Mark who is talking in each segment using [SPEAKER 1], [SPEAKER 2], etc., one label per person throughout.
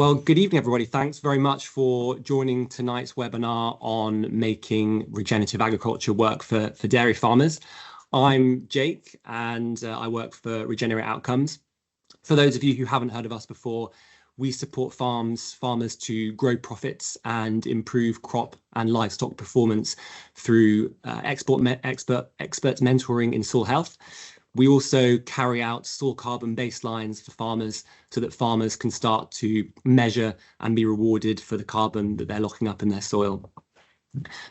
[SPEAKER 1] Well, good evening, everybody. Thanks very much for joining tonight's webinar on making regenerative agriculture work for dairy farmers. I'm Jake, and I work for Regenerate Outcomes. For those of you who haven't heard of us before, we support farmers to grow profits and improve crop and livestock performance through expert mentoring in soil health. We also carry out soil carbon baselines for farmers so that farmers can start to measure and be rewarded for the carbon that they're locking up in their soil.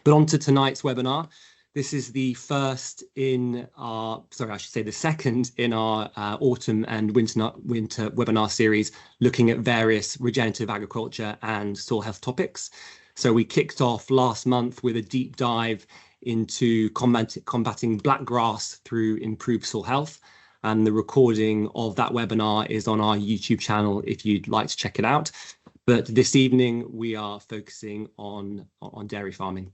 [SPEAKER 1] But on to tonight's webinar. This is the first in our, sorry, I should say the second in our autumn and winter webinar series, looking at various regenerative agriculture and soil health topics. So we kicked off last month with a deep dive into combating black grass through improved soil health. And the recording of that webinar is on our YouTube channel if you'd like to check it out. But this evening, we are focusing on dairy farming.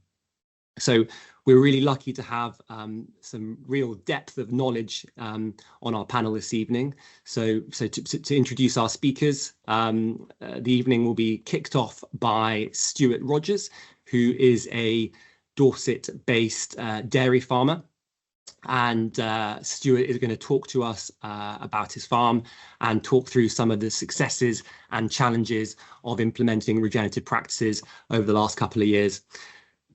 [SPEAKER 1] So we're really lucky to have some real depth of knowledge on our panel this evening. So to introduce our speakers, the evening will be kicked off by Stuart Rogers, who is a Dorset-based dairy farmer. And Stuart is going to talk to us about his farm and talk through some of the successes and challenges of implementing regenerative practices over the last couple of years.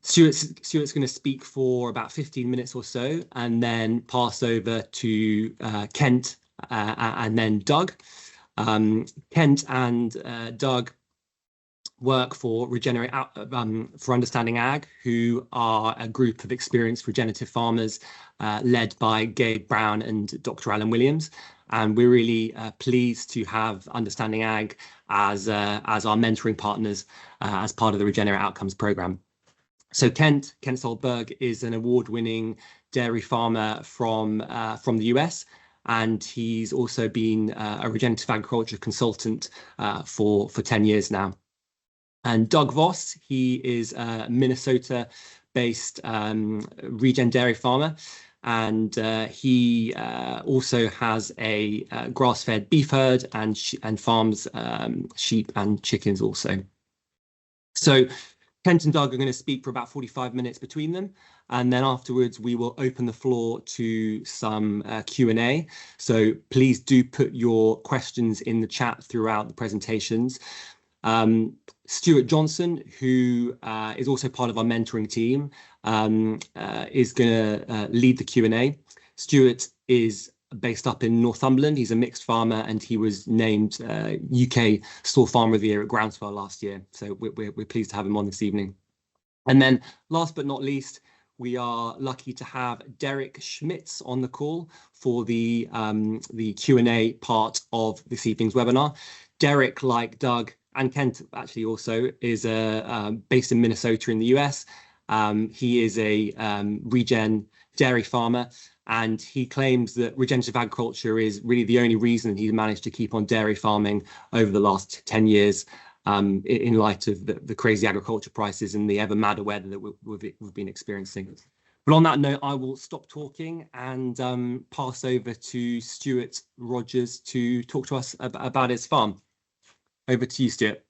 [SPEAKER 1] Stuart's going to speak for about 15 minutes or so, and then pass over to Kent and then Doug. Kent and Doug work for Regenerate for Understanding Ag, who are a group of experienced regenerative farmers led by Gabe Brown and Dr. Alan Williams. And we're really pleased to have Understanding Ag as our mentoring partners as part of the Regenerate Outcomes programme. So Kent Solberg is an award-winning dairy farmer from the US, and he's also been a regenerative agriculture consultant for 10 years now. And Doug Voss, he is a Minnesota-based regen dairy farmer, and he also has a grass-fed beef herd and farms sheep and chickens also. So Kent and Doug are going to speak for about 45 minutes between them, and then afterwards we will open the floor to some Q&A. So please do put your questions in the chat throughout the presentations. Stuart Johnson, who is also part of our mentoring team, is going to lead the Q&A. Stuart is based up in Northumberland. He's a mixed farmer, and he was named UK Store Farmer of the Year at Groundswell last year. So we're pleased to have him on this evening. And then last but not least, we are lucky to have Derek Schmitz on the call for the Q&A part of this evening's webinar. Derek, like Doug and Kent actually also, is based in Minnesota in the US. He is a regen dairy farmer, and he claims that regenerative agriculture is really the only reason he's managed to keep on dairy farming over the last 10 years in light of the crazy agriculture prices and the ever madder weather that we've been experiencing. But on that note, I will stop talking and pass over to Stuart Rogers to talk to us about his farm. Over to you, Stuart.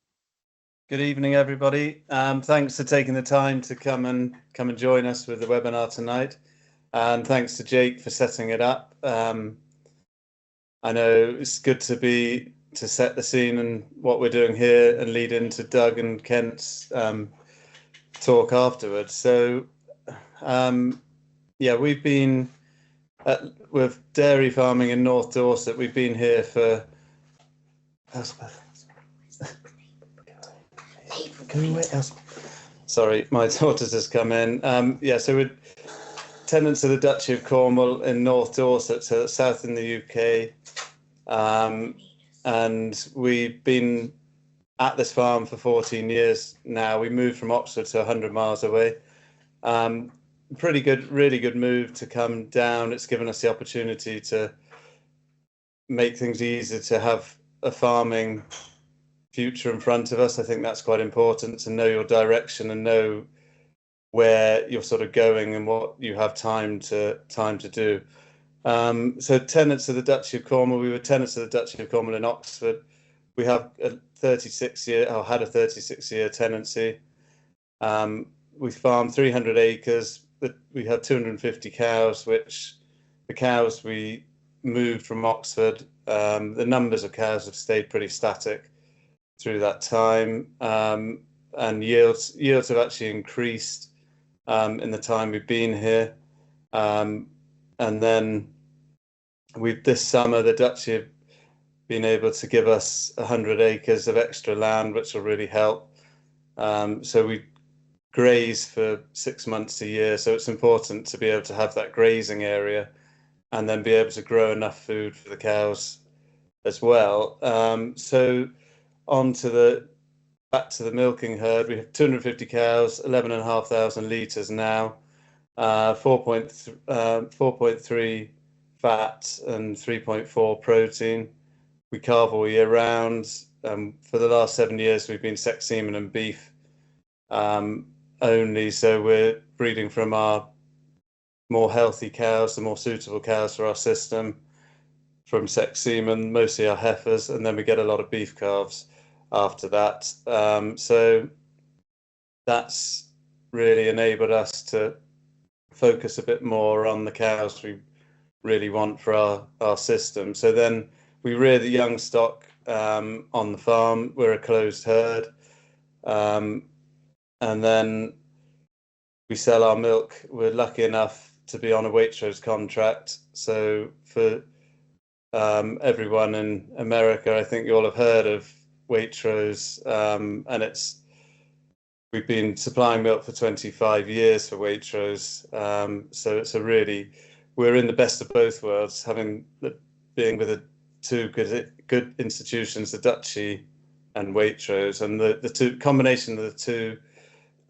[SPEAKER 2] Good evening, everybody. Thanks for taking the time to come and join us with the webinar tonight. And thanks to Jake for setting it up. I know it's good to set the scene and what we're doing here and lead into Doug and Kent's talk afterwards. So, yeah, we've been with dairy farming in North Dorset. We've been here for. Sorry, my daughter's just come in. Yeah, so we're tenants of the Duchy of Cornwall in North Dorset, so south in the UK. And we've been at this farm for 14 years now. We moved from Oxford to 100 miles away. Pretty good, really good move to come down. It's given us the opportunity to make things easier to have a farming future in front of us. I think that's quite important, to know your direction and know where you're sort of going and what you have time to do. So tenants of the Duchy of Cornwall, we were tenants of the Duchy of Cornwall in Oxford. we have a 36-year, or had a 36-year tenancy. We farm 300 acres. We have 250 cows, which the cows we moved from Oxford. The numbers of cows have stayed pretty static through that time, and yields have actually increased in the time we've been here. And then this summer, the Dutch have been able to give us 100 acres of extra land, which will really help. So we graze for 6 months a year. So it's important to be able to have that grazing area and then be able to grow enough food for the cows as well. So back to the milking herd. We have 250 cows, 11,500 litres now, 4.3 fat and 3.4 protein. We calve all year round. For the last 7 years, we've been sex semen and beef only. So we're breeding from our more healthy cows, the more suitable cows for our system, from sex semen, mostly our heifers, and then we get a lot of beef calves after that. So that's really enabled us to focus a bit more on the cows we really want for our system. So then we rear the young stock on the farm. We're a closed herd. And then we sell our milk. We're lucky enough to be on a Waitrose contract. So for everyone in America, I think you all have heard of Waitrose, and we've been supplying milk for 25 years for Waitrose. So it's we're in the best of both worlds, being with the two good institutions, the Duchy and Waitrose, and the combination of the two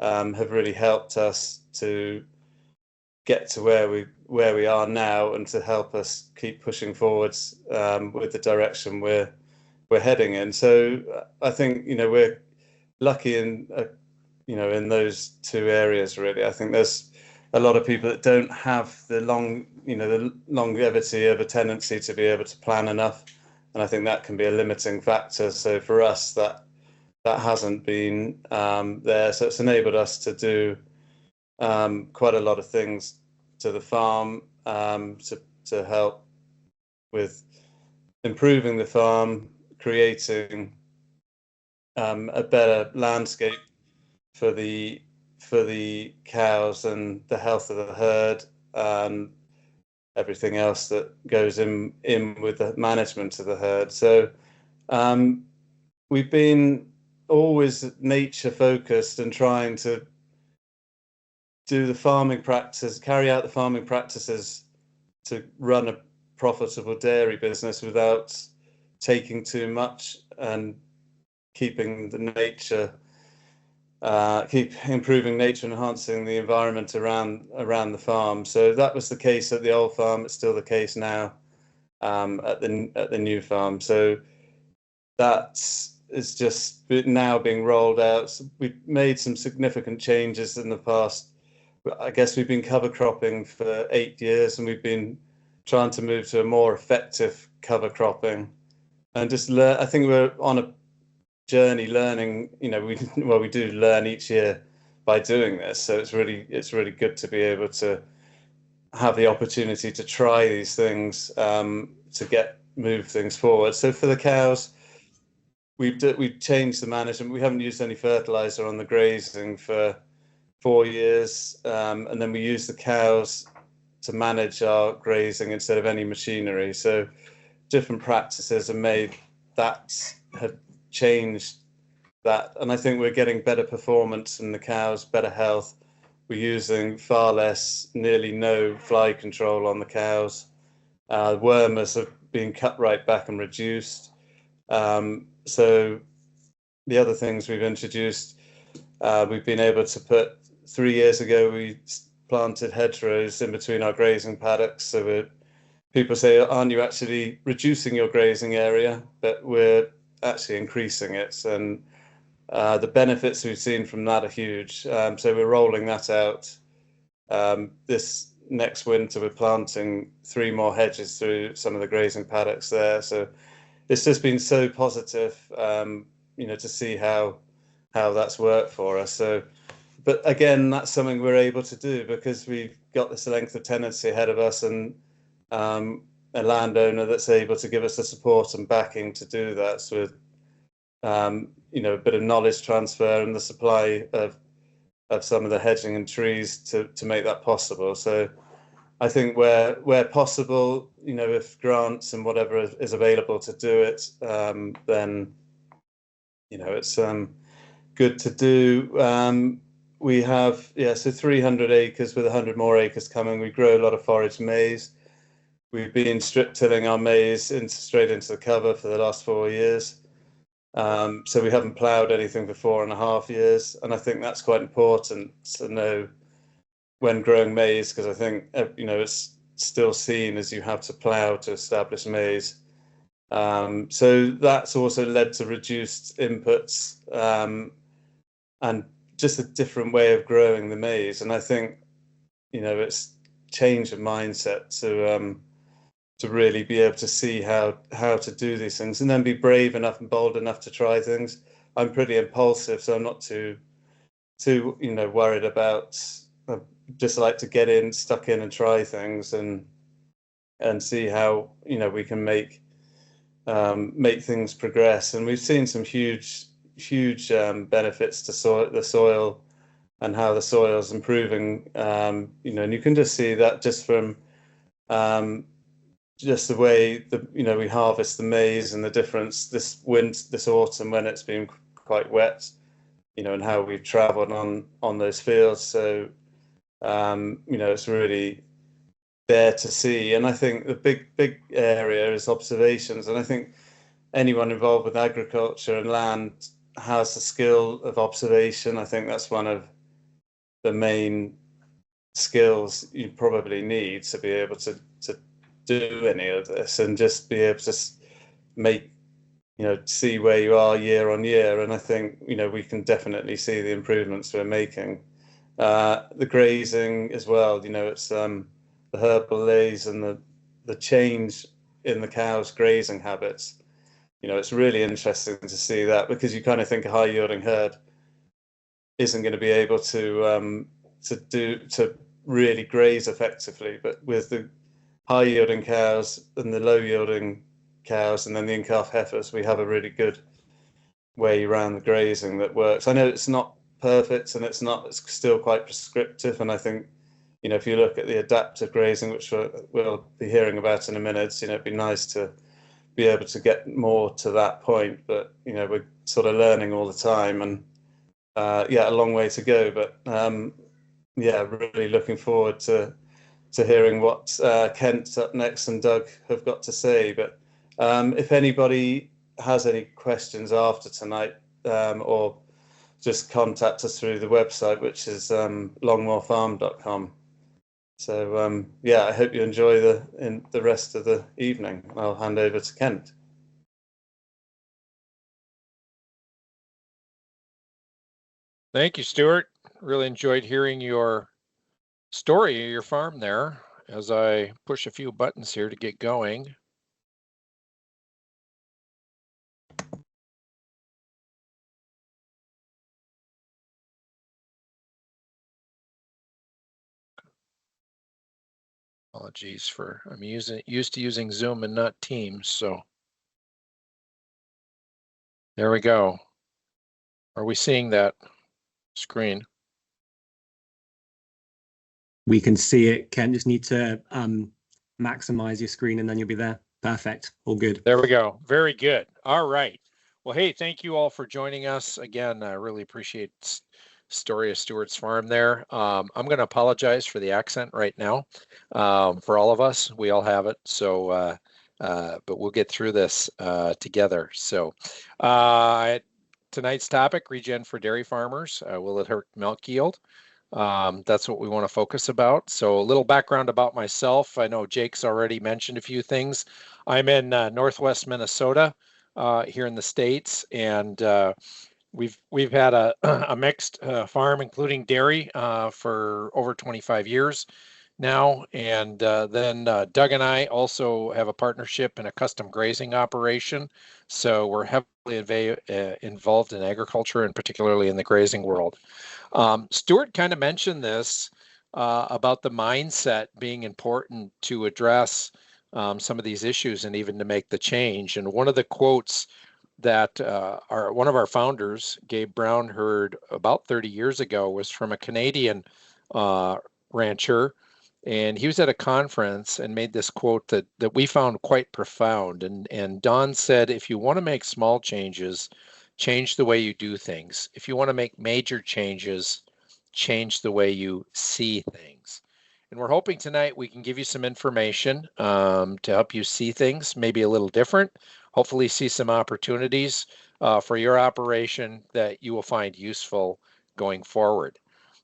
[SPEAKER 2] have really helped us to get to where we are now, and to help us keep pushing forwards with the direction we're heading in. So I think we're lucky in in those two areas really. I think there's a lot of people that don't have the longevity of a tenancy to be able to plan enough, and I think that can be a limiting factor. So for us, that hasn't been there. So it's enabled us to do quite a lot of things to the farm to help with improving the farm, creating a better landscape for the cows and the health of the herd, and everything else that goes in with the management of the herd. So we've been always nature focused and trying to do the farming practices, carry out the farming practices to run a profitable dairy business without taking too much, and keeping the nature, keep improving nature, enhancing the environment around the farm. So that was the case at the old farm. It's still the case now at the new farm. So that is just now being rolled out. So we've made some significant changes in the past. I guess we've been cover cropping for 8 years, and we've been trying to move to a more effective cover cropping, and just learn. I think we're on a journey learning. We do learn each year by doing this. So it's really good to be able to have the opportunity to try these things to move things forward. So for the cows, we've changed the management. We haven't used any fertilizer on the grazing for 4 years, and then we use the cows to manage our grazing instead of any machinery. So different practices have changed that, and I think we're getting better performance from the cows, better health. We're using far less, nearly no fly control on the cows. Wormers have been cut right back and reduced. So the other things we've introduced, we've been able to put, 3 years ago we planted hedgerows in between our grazing paddocks. So people say, aren't you actually reducing your grazing area? But we're actually increasing it, and the benefits we've seen from that are huge. So we're rolling that out. This next winter we're planting 3 more hedges through some of the grazing paddocks there. So it's just been so positive, you know, to see how that's worked for us. So, but again, that's something we're able to do because we've got this length of tenancy ahead of us, and a landowner that's able to give us the support and backing to do that. So, you know, a bit of knowledge transfer and the supply of some of the hedging and trees to make that possible. So I think where possible, you know, if grants and whatever is available to do it, then, you know, it's good to do. We have, so 300 acres with 100 more acres coming. We grow a lot of forage maize. We've been strip tilling our maize straight into the cover for the last 4 years. So we haven't ploughed anything for 4.5 years. And I think that's quite important to know when growing maize, because I think, you know, it's still seen as you have to plough to establish maize. So that's also led to reduced inputs and just a different way of growing the maize. And I think, you know, it's changed the mindset to really be able to see how to do these things, and then be brave enough and bold enough to try things. I'm pretty impulsive, so I'm not too you know, worried about. I just like to get stuck in and try things and see how, you know, we can make things progress. And we've seen some huge benefits to the soil and how the soil's improving. You know, and you can just see that just from just the way you know, we harvest the maize and the difference this autumn when it's been quite wet, you know, and how we've traveled on those fields. So you know, it's really there to see. And I think the big area is observations, and I think anyone involved with agriculture and land has the skill of observation. I think that's one of the main skills you probably need to be able to do any of this, and just be able to make, you know, see where you are year on year. And I think, you know, we can definitely see the improvements we're making. The grazing as well, you know, it's the herbal lays and the change in the cows' grazing habits. You know, it's really interesting to see that, because you kind of think a high yielding herd isn't going to be able to really graze effectively, but with the high yielding cows and the low yielding cows and then the in-calf heifers, we have a really good way around the grazing that works. I know it's not perfect and it's still quite prescriptive, and I think, you know, if you look at the adaptive grazing, which we'll be hearing about in a minute, you know, it'd be nice to be able to get more to that point, but, you know, we're sort of learning all the time, and a long way to go, but really looking forward to hearing what Kent up next and Doug have got to say. But if anybody has any questions after tonight, or just contact us through the website, which is longmorefarm.com. So I hope you enjoy the rest of the evening. I'll hand over to Kent.
[SPEAKER 3] Thank you, Stuart. Really enjoyed hearing your story of your farm there, as I push a few buttons here to get going. Apologies for, I'm used to using Zoom and not Teams, so there we go. Are we seeing that screen?
[SPEAKER 1] We can see it. Ken, just need to maximize your screen and then you'll be there. Perfect. All good.
[SPEAKER 3] There we go. Very good. All right. Well, hey, thank you all for joining us. Again, I really appreciate story of Stuart's farm there. I'm going to apologize for the accent right now. For all of us, we all have it. So, but we'll get through this together. So tonight's topic, Regen for dairy farmers. Will it hurt milk yield? That's what we want to focus about. So a little background about myself. I know Jake's already mentioned a few things. I'm in Northwest Minnesota here in the States, and we've had a mixed farm, including dairy, for over 25 years. now. And then Doug and I also have a partnership in a custom grazing operation. So we're heavily involved in agriculture, and particularly in the grazing world. Stuart kind of mentioned this about the mindset being important to address some of these issues and even to make the change. And one of the quotes that one of our founders, Gabe Brown, heard about 30 years ago was from a Canadian rancher. And he was at a conference and made this quote that we found quite profound. And Don said, if you want to make small changes, change the way you do things. If you want to make major changes, change the way you see things. And we're hoping tonight we can give you some information to help you see things maybe a little different, hopefully see some opportunities for your operation that you will find useful going forward.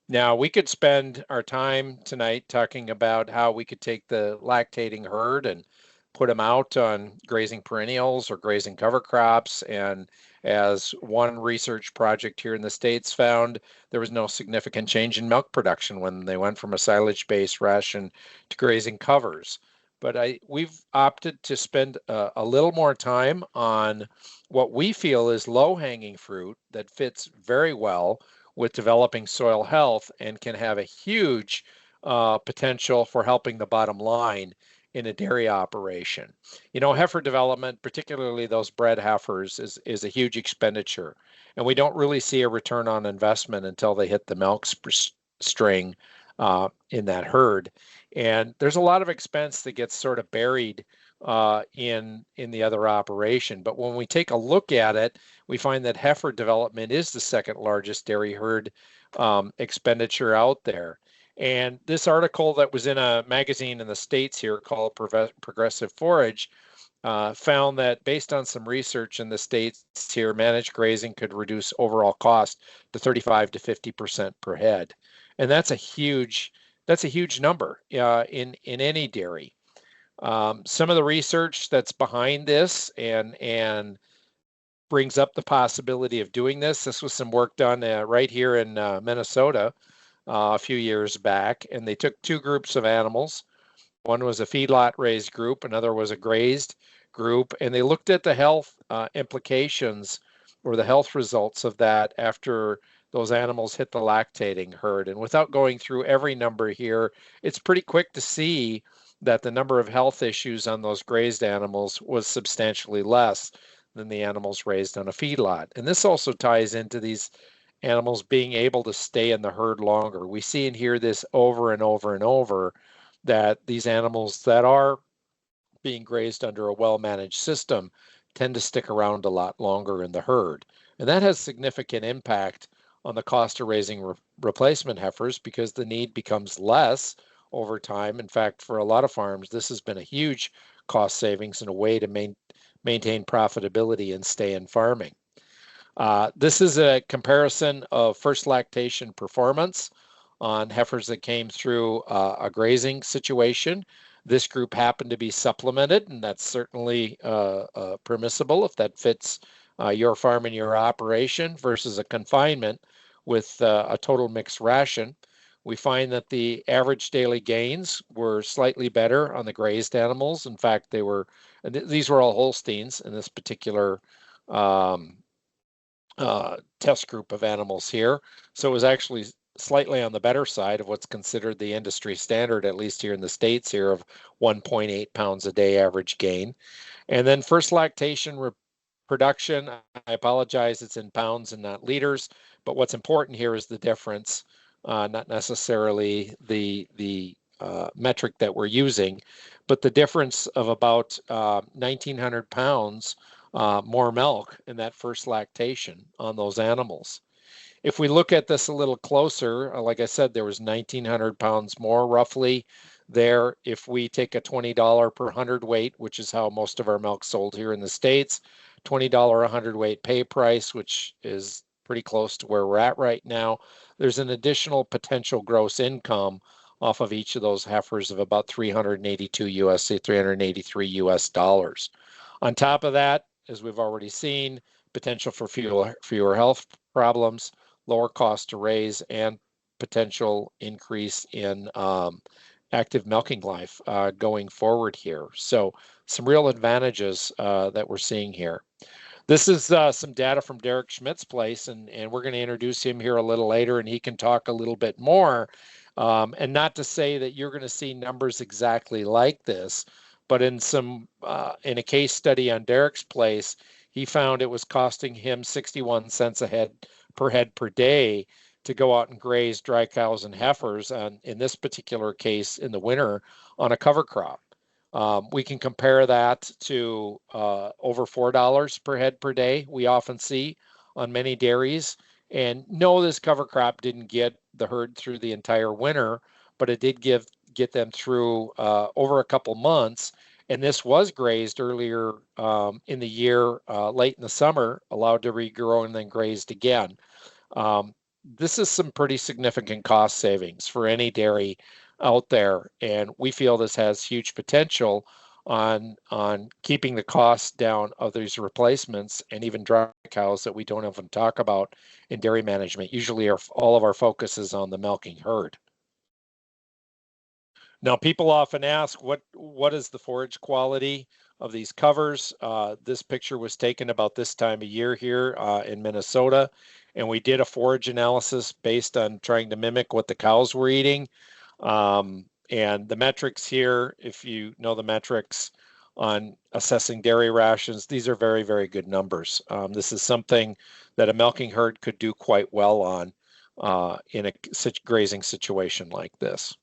[SPEAKER 3] Now, we could spend our time tonight talking about how we could take the lactating herd and put them out on grazing perennials or grazing cover crops. And as one research project here in the States found, there was no significant change in milk production when they went from a silage-based ration to grazing covers. But we've opted to spend a little more time on what we feel is low-hanging fruit that fits very well with developing soil health and can have a huge potential for helping the bottom line in a dairy operation. You know, heifer development, particularly those bred heifers, is a huge expenditure. And we don't really see a return on investment until they hit the milk string in that herd. And there's a lot of expense that gets sort of buried in the other operation. But when we take a look at it, we find that heifer development is the second largest dairy herd expenditure out there. And this article that was in a magazine in the States here called Progressive Forage found that based on some research in the States here, managed grazing could reduce overall cost to 35 to 50% per head. And that's a huge number in any dairy. Some of the research that's behind this and brings up the possibility of doing this. This was some work done right here in Minnesota a few years back, and they took two groups of animals. One was a feedlot raised group, another was a grazed group, and they looked at the health implications or the health results of that after those animals hit the lactating herd. And without going through every number here, it's pretty quick to see that the number of health issues on those grazed animals was substantially less than the animals raised on a feedlot. And this also ties into these animals being able to stay in the herd longer. We see and hear this over and over and over, that these animals that are being grazed under a well-managed system tend to stick around a lot longer in the herd. And that has significant impact on the cost of raising replacement heifers because the need becomes less over time. In fact, for a lot of farms, this has been a huge cost savings and a way to maintain profitability and stay in farming. This is a comparison of first lactation performance on heifers that came through a grazing situation. This group happened to be supplemented, and that's certainly permissible if that fits your farm and your operation, versus a confinement with a total mixed ration. We find that the average daily gains were slightly better on the grazed animals. In fact, these were all Holsteins in this particular test group of animals here. So it was actually slightly on the better side of what's considered the industry standard, at least here in the States here, of 1.8 pounds a day average gain. And then first lactation production, I apologize, it's in pounds and not liters, but what's important here is the difference, not necessarily the metric that we're using, but the difference of about 1,900 pounds more milk in that first lactation on those animals. If we look at this a little closer, like I said, there was 1,900 pounds more roughly there. If we take a $20 per hundredweight, which is how most of our milk sold here in the States, $20 a hundredweight pay price, which is pretty close to where we're at right now, there's an additional potential gross income off of each of those heifers of about 382 USD, 383 US dollars. On top of that, as we've already seen, potential for fewer health problems, lower cost to raise, and potential increase in active milking life going forward here. So some real advantages that we're seeing here. This is some data from Derek Schmidt's place, and we're going to introduce him here a little later, and he can talk a little bit more. And not to say that you're going to see numbers exactly like this, but in a case study on Derek's place, he found it was costing him 61 cents per head per day to go out and graze dry cows and heifers, and in this particular case in the winter on a cover crop. We can compare that to over $4 per head per day we often see on many dairies. And no, this cover crop didn't get the herd through the entire winter, but it did get them through over a couple months. And this was grazed earlier in the year, late in the summer, allowed to regrow and then grazed again. This is some pretty significant cost savings for any dairy out there, and we feel this has huge potential on keeping the costs down of these replacements and even dry cows that we don't often talk about in dairy management. Usually all of our focus is on the milking herd. Now, people often ask, what is the forage quality of these covers? This picture was taken about this time of year here in Minnesota, and we did a forage analysis based on trying to mimic what the cows were eating. And the metrics here, if you know the metrics on assessing dairy rations, these are very, very good numbers. This is something that a milking herd could do quite well on in a grazing situation like this.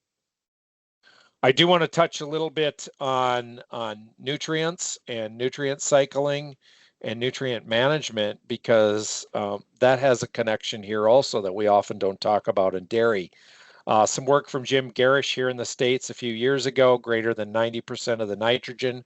[SPEAKER 3] I do want to touch a little bit on nutrients and nutrient cycling and nutrient management, because that has a connection here also that we often don't talk about in dairy. Some work from Jim Garish here in the States a few years ago, greater than 90% of the nitrogen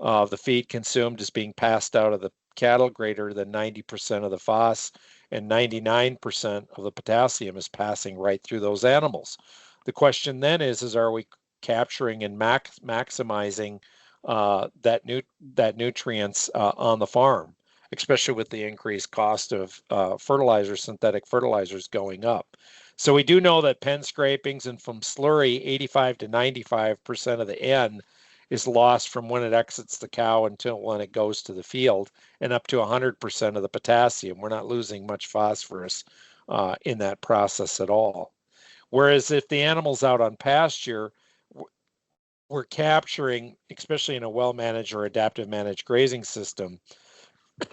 [SPEAKER 3] of the feed consumed is being passed out of the cattle, greater than 90% of the Voss, and 99% of the potassium is passing right through those animals. The question then is are we capturing and maximizing that nutrients on the farm, especially with the increased cost of synthetic fertilizers going up? So we do know that pen scrapings and from slurry, 85 to 95% of the N is lost from when it exits the cow until when it goes to the field, and up to 100% of the potassium. We're not losing much phosphorus in that process at all. Whereas if the animal's out on pasture, we're capturing, especially in a well-managed or adaptive managed grazing system,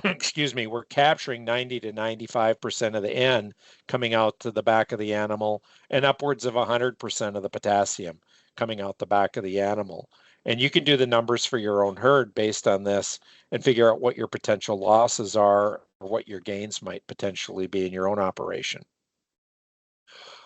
[SPEAKER 3] excuse me, we're capturing 90 to 95% of the N coming out to the back of the animal, and upwards of 100% of the potassium coming out the back of the animal. And you can do the numbers for your own herd based on this and figure out what your potential losses are or what your gains might potentially be in your own operation.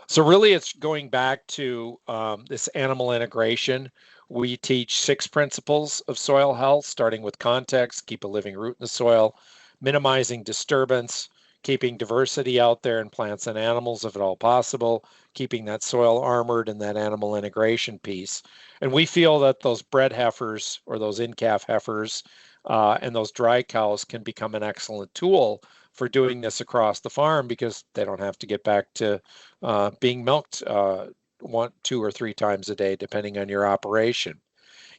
[SPEAKER 3] So really it's going back to this animal integration. We teach 6 principles of soil health, starting with context, keep a living root in the soil, minimizing disturbance, keeping diversity out there in plants and animals if at all possible, keeping that soil armored, and that animal integration piece. And we feel that those bred heifers or those in-calf heifers and those dry cows can become an excellent tool for doing this across the farm, because they don't have to get back to being milked 1, 2, or 3 times a day, depending on your operation.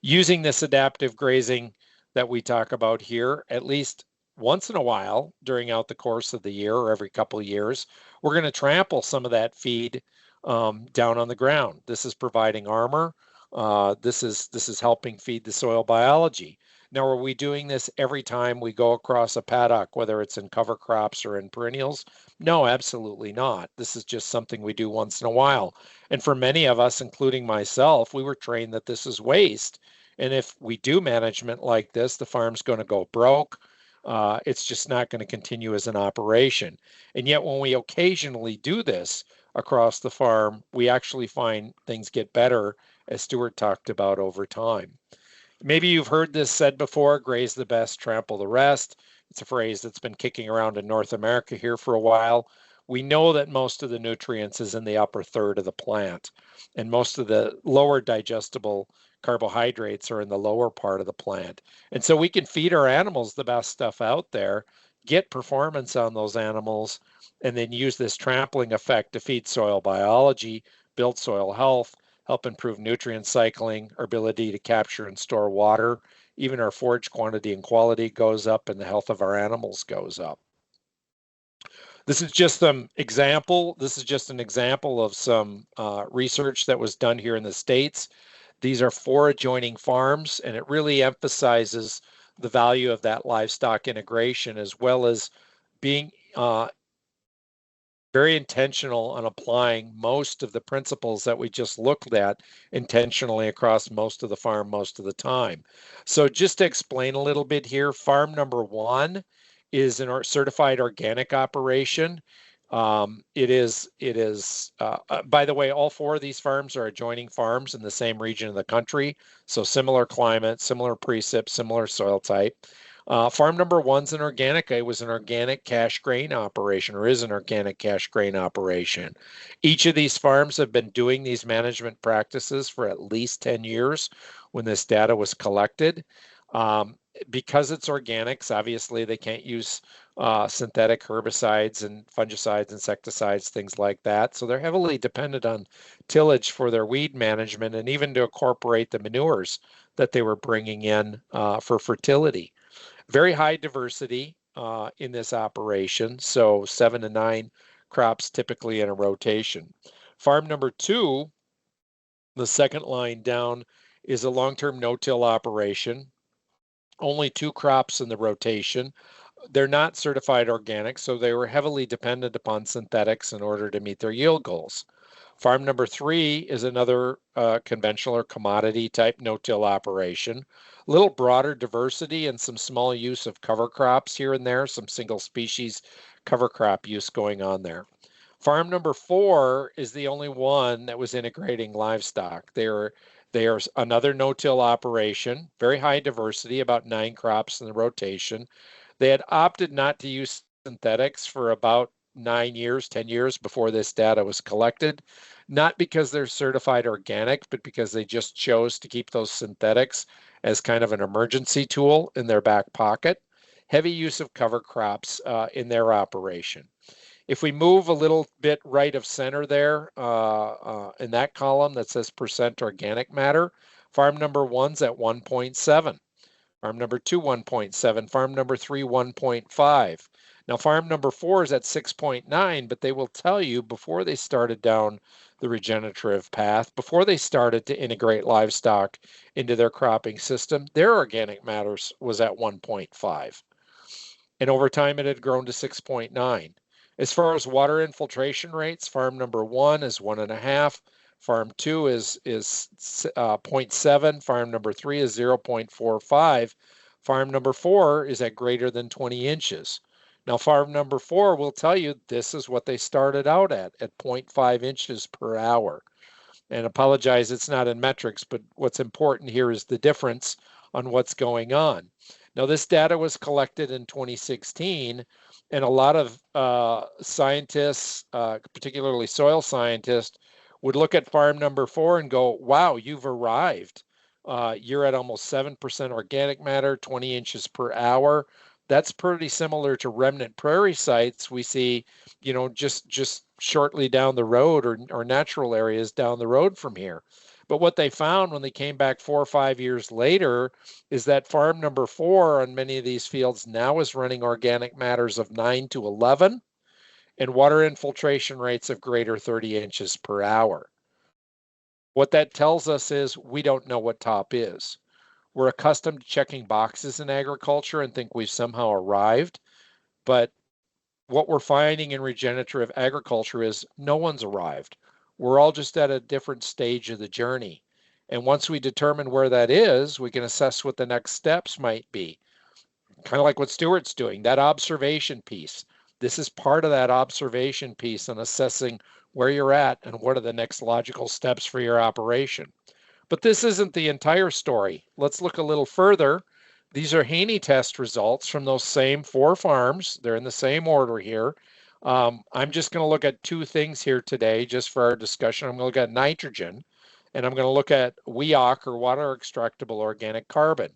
[SPEAKER 3] Using this adaptive grazing that we talk about here, at least once in a while during out the course of the year or every couple of years, we're going to trample some of that feed down on the ground. This is providing armor. This is helping feed the soil biology. Now, are we doing this every time we go across a paddock, whether it's in cover crops or in perennials? No, absolutely not. This is just something we do once in a while. And for many of us, including myself, we were trained that this is waste. And if we do management like this, the farm's going to go broke. It's just not going to continue as an operation. And yet when we occasionally do this across the farm, we actually find things get better, as Stuart talked about, over time. Maybe you've heard this said before, graze the best, trample the rest. It's a phrase that's been kicking around in North America here for a while. We know that most of the nutrients is in the upper third of the plant, and most of the lower digestible carbohydrates are in the lower part of the plant. And so we can feed our animals the best stuff out there, get performance on those animals, and then use this trampling effect to feed soil biology, build soil health, help improve nutrient cycling, our ability to capture and store water, even our forage quantity and quality goes up, and the health of our animals goes up. This is just some example. This is just an example of some research that was done here in the States. These are 4 adjoining farms, and it really emphasizes the value of that livestock integration, as well as being very intentional on applying most of the principles that we just looked at intentionally across most of the farm most of the time. So just to explain a little bit here, farm number 1 is a certified organic operation. It is, by the way, all 4 of these farms are adjoining farms in the same region of the country. So similar climate, similar precip, similar soil type. Farm number 1's an organic. It was an organic cash grain operation, or is an organic cash grain operation. Each of these farms have been doing these management practices for at least 10 years when this data was collected. Because it's organics, obviously they can't use synthetic herbicides and fungicides, insecticides, things like that. So they're heavily dependent on tillage for their weed management, and even to incorporate the manures that they were bringing in for fertility. Very high diversity in this operation, so 7 to 9 crops typically in a rotation. Farm number 2, the second line down, is a long-term no-till operation. Only 2 crops in the rotation. They're not certified organic, so they were heavily dependent upon synthetics in order to meet their yield goals. Farm number 3 is another conventional or commodity type no-till operation. A little broader diversity and some small use of cover crops here and there, some single species cover crop use going on there. Farm number 4 is the only one that was integrating livestock. They are another no-till operation, very high diversity, about 9 crops in the rotation. They had opted not to use synthetics for about 9 years, 10 years before this data was collected, not because they're certified organic, but because they just chose to keep those synthetics as kind of an emergency tool in their back pocket. Heavy use of cover crops in their operation. If we move a little bit right of center there in that column that says percent organic matter, farm number 1's at 1.7. Farm number 2, 1.7. Farm number 3, 1.5. Now, farm number 4 is at 6.9, but they will tell you before they started down the regenerative path, before they started to integrate livestock into their cropping system, their organic matter was at 1.5. And over time, it had grown to 6.9. As far as water infiltration rates, farm number 1 is 1.5. Farm 2 is 0.7. Farm number 3 is 0.45. Farm number 4 is at greater than 20 inches. Now, farm number 4 will tell you this is what they started out at 0.5 inches per hour. And apologize, it's not in metrics, but what's important here is the difference on what's going on. Now, this data was collected in 2016, and a lot of scientists, particularly soil scientists, would look at farm number 4 and go, wow, you've arrived. You're at almost 7% organic matter, 20 inches per hour. That's pretty similar to remnant prairie sites we see, just shortly down the road or natural areas down the road from here. But what they found when they came back 4 or 5 years later is that farm number 4 on many of these fields now is running organic matters of 9 to 11 and water infiltration rates of greater 30 inches per hour. What that tells us is we don't know what top is. We're accustomed to checking boxes in agriculture and think we've somehow arrived. But what we're finding in regenerative agriculture is no one's arrived. We're all just at a different stage of the journey. And once we determine where that is, we can assess what the next steps might be. Kind of like what Stuart's doing, that observation piece. This is part of that observation piece on assessing where you're at and what are the next logical steps for your operation. But this isn't the entire story. Let's look a little further. These are Haney test results from those same 4 farms. They're in the same order here. I'm just going to look at 2 things here today just for our discussion. I'm going to look at nitrogen, and I'm going to look at WEOC, or water extractable organic carbon.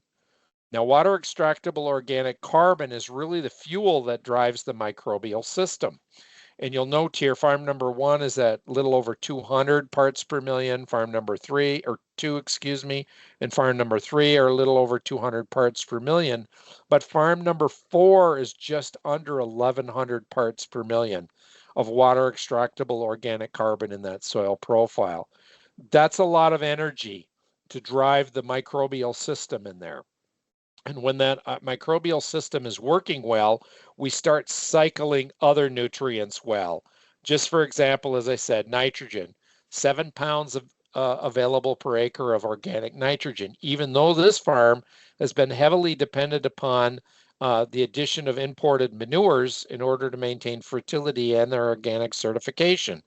[SPEAKER 3] Now, water extractable organic carbon is really the fuel that drives the microbial system. And you'll note here, farm number 1 is at little over 200 parts per million, farm number 3, or 2, excuse me, and farm number 3 are a little over 200 parts per million. But farm number 4 is just under 1,100 parts per million of water extractable organic carbon in that soil profile. That's a lot of energy to drive the microbial system in there. And when that microbial system is working well, we start cycling other nutrients well. Just for example, as I said, nitrogen, 7 pounds of available per acre of organic nitrogen, even though this farm has been heavily dependent upon the addition of imported manures in order to maintain fertility and their organic certification.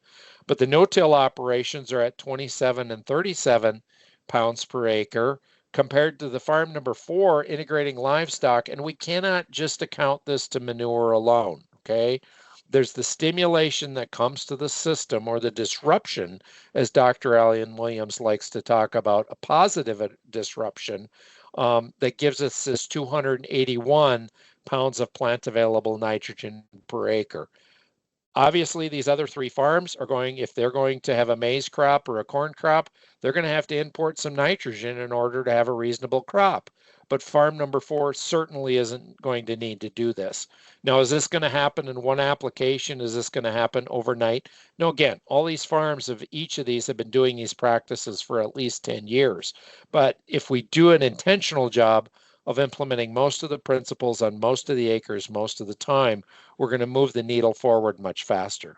[SPEAKER 3] But the no-till operations are at 27 and 37 pounds per acre, compared to the farm number 4 integrating livestock. And we cannot just account this to manure alone, okay? There's the stimulation that comes to the system, or the disruption, as Dr. Allen Williams likes to talk about, a positive disruption that gives us this 281 pounds of plant available nitrogen per acre. Obviously, these other 3 farms are going, if they're going to have a maize crop or a corn crop, they're going to have to import some nitrogen in order to have a reasonable crop. But farm number 4 certainly isn't going to need to do this. Now, is this going to happen in one application? Is this going to happen overnight? No, again, all these farms of each of these have been doing these practices for at least 10 years. But if we do an intentional job of implementing most of the principles on most of the acres most of the time, we're going to move the needle forward much faster.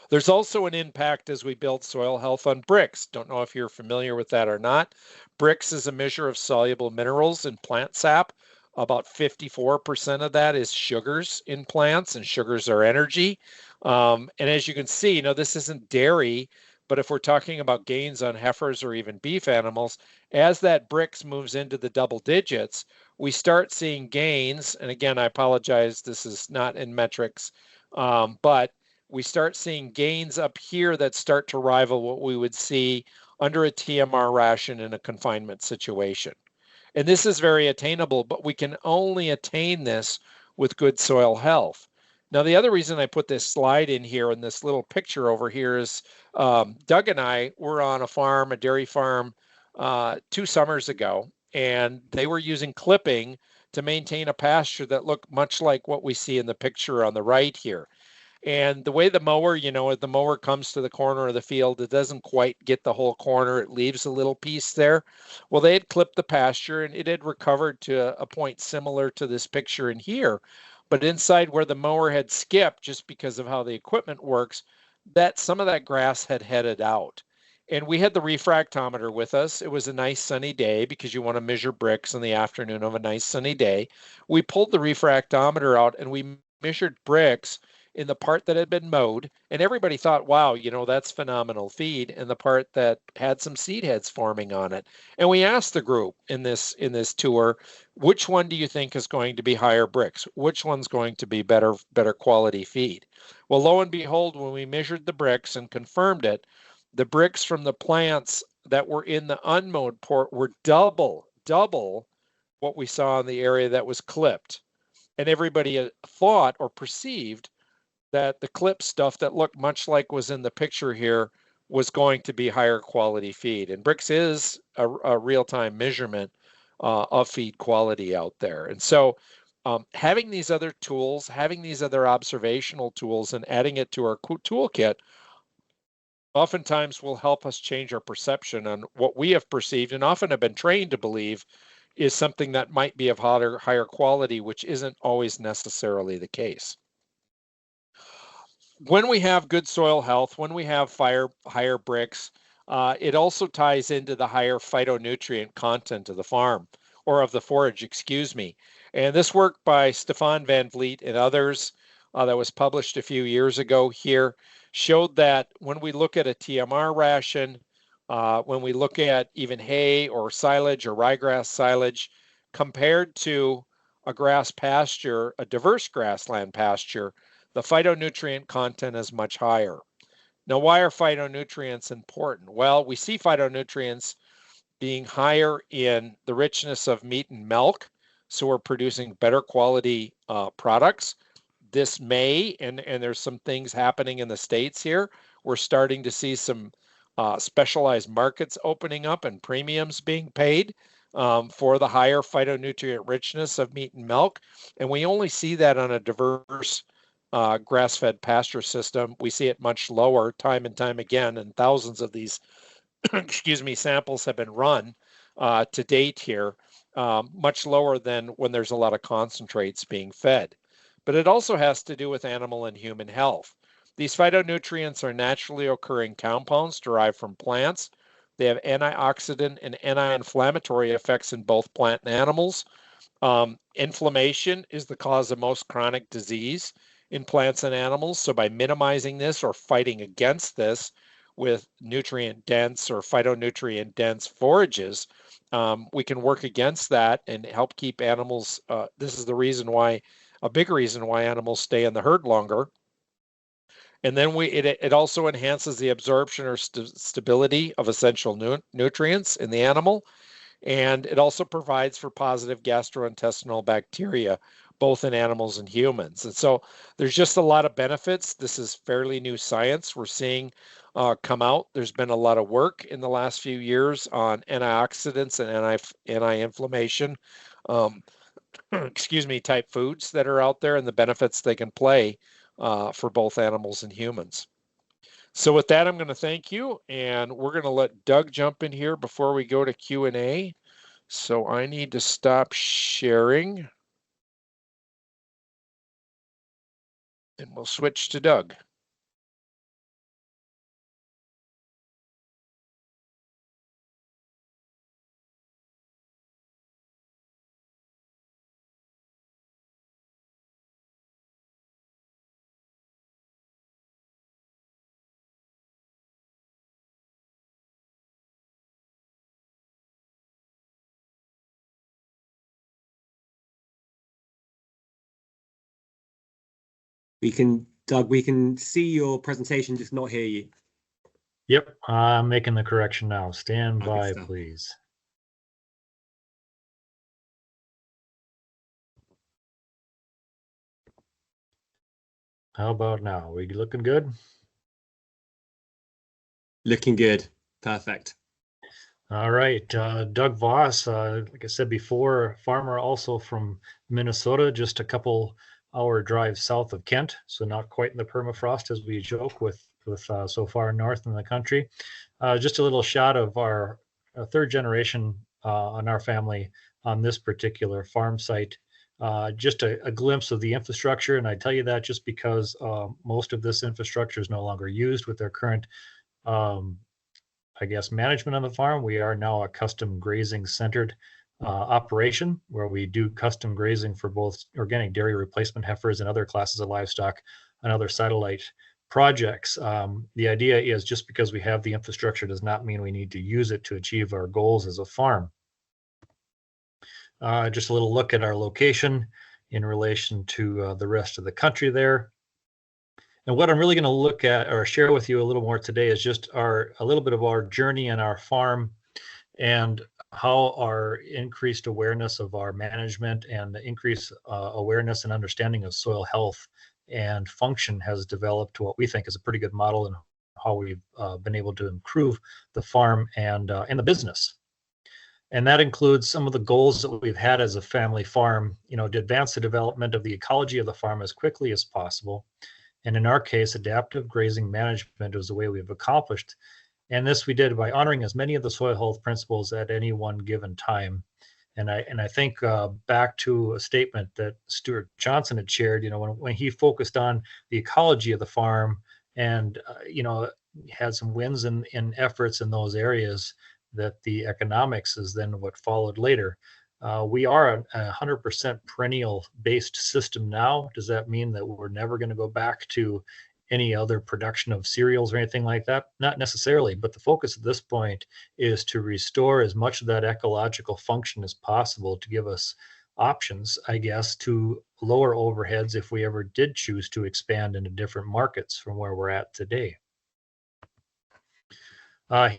[SPEAKER 3] There's also an impact as we build soil health on bricks. Don't know if you're familiar with that or not. Bricks is a measure of soluble minerals in plant sap. About 54% of that is sugars in plants, and sugars are energy. And as you can see, this isn't dairy, but if we're talking about gains on heifers or even beef animals, as that bricks moves into the double digits, we start seeing gains. And again, I apologize, this is not in metrics, but we start seeing gains up here that start to rival what we would see under a TMR ration in a confinement situation. And this is very attainable, but we can only attain this with good soil health. Now, the other reason I put this slide in here and this little picture over here is Doug and I were on a farm, a dairy farm, 2 summers ago, and they were using clipping to maintain a pasture that looked much like what we see in the picture on the right here. And the way the mower, as the mower comes to the corner of the field, it doesn't quite get the whole corner. It leaves a little piece there. Well, they had clipped the pasture and it had recovered to a point similar to this picture in here. But inside where the mower had skipped, just because of how the equipment works, that some of that grass had headed out. And we had the refractometer with us. It was a nice sunny day, because you want to measure bricks in the afternoon of a nice sunny day. We pulled the refractometer out and we measured bricks in the part that had been mowed, and everybody thought, wow, that's phenomenal feed, and the part that had some seed heads forming on it. And we asked the group in this tour, which one do you think is going to be higher bricks? Which one's going to be better quality feed? Well, lo and behold, when we measured the bricks and confirmed it, the bricks from the plants that were in the unmowed part were double what we saw in the area that was clipped. And everybody thought or perceived that the clip stuff that looked much like was in the picture here was going to be higher quality feed. And bricks is a real-time measurement of feed quality out there. And so having these other tools, having these other observational tools, and adding it to our toolkit oftentimes will help us change our perception on what we have perceived and often have been trained to believe is something that might be of higher quality, which isn't always necessarily the case. When we have good soil health, when we have higher bricks, it also ties into the higher phytonutrient content of the farm, or of the forage, excuse me. And this work by Stefan Van Vliet and others that was published a few years ago here showed that when we look at a TMR ration, when we look at even hay or silage or ryegrass silage, compared to a grass pasture, a diverse grassland pasture, the phytonutrient content is much higher. Now, why are phytonutrients important? Well, we see phytonutrients being higher in the richness of meat and milk, so we're producing better quality products. this May, and there's some things happening in the States here. We're starting to see some specialized markets opening up and premiums being paid for the higher phytonutrient richness of meat and milk. And we only see that on a diverse grass-fed pasture system. We see it much lower time and time again, and thousands of these excuse me, samples have been run to date here, much lower than when there's a lot of concentrates being fed. But it also has to do with animal and human health. These phytonutrients are naturally occurring compounds derived from plants. They have antioxidant and anti-inflammatory effects in both plant and animals. Inflammation is the cause of most chronic disease in plants and animals. So by minimizing this or fighting against this with nutrient dense or phytonutrient dense forages, we can work against that and help keep animals. This is the reason why, a big reason why animals stay in the herd longer. And then it also enhances the absorption or stability of essential nutrients in the animal. And it also provides for positive gastrointestinal bacteria, both in animals and humans. And so there's just a lot of benefits. This is fairly new science we're seeing come out. There's been a lot of work in the last few years on antioxidants and anti-inflammation, excuse me, type foods that are out there and the benefits they can play for both animals and humans. So with that, I'm going to thank you, and we're going to let Doug jump in here before we go to Q&A. So I need to stop sharing, and we'll switch to Doug.
[SPEAKER 1] Doug, we can see your presentation, just not hear you.
[SPEAKER 4] Yep, I'm making the correction now. Stand by, please. How about now? Are we looking good?
[SPEAKER 1] Looking good. Perfect.
[SPEAKER 4] All right, Doug Voss, like I said before, farmer also from Minnesota, just a couple hour drive south of Kent, so not quite in the permafrost as we joke with so far north in the country. Just a little shot of our third generation on our family on this particular farm site. Just a glimpse of the infrastructure, and I tell you that just because most of this infrastructure is no longer used with their current I guess management on the farm. We are now a custom grazing centered operation where we do custom grazing for both organic dairy replacement heifers and other classes of livestock and other satellite projects. The idea is just because we have the infrastructure does not mean we need to use it to achieve our goals as a farm. Just a little look at our location in relation to the rest of the country there. And what I'm really going to look at or share with you a little more today is just a little bit of our journey in our farm and how our increased awareness of our management and the increased awareness and understanding of soil health and function has developed to what we think is a pretty good model and how we've been able to improve the farm and the business. And that includes some of the goals that we've had as a family farm, to advance the development of the ecology of the farm as quickly as possible. And in our case, adaptive grazing management was the way we've accomplished. And this we did by honoring as many of the soil health principles at any one given time. And I think back to a statement that Stuart Johnson had shared, when he focused on the ecology of the farm and, had some wins in efforts in those areas, that the economics is then what followed later. We are a 100% perennial based system now. Does that mean that we're never going to go back to any other production of cereals or anything like that? Not necessarily, but the focus at this point is to restore as much of that ecological function as possible to give us options, I guess, to lower overheads if we ever did choose to expand into different markets from where we're at today.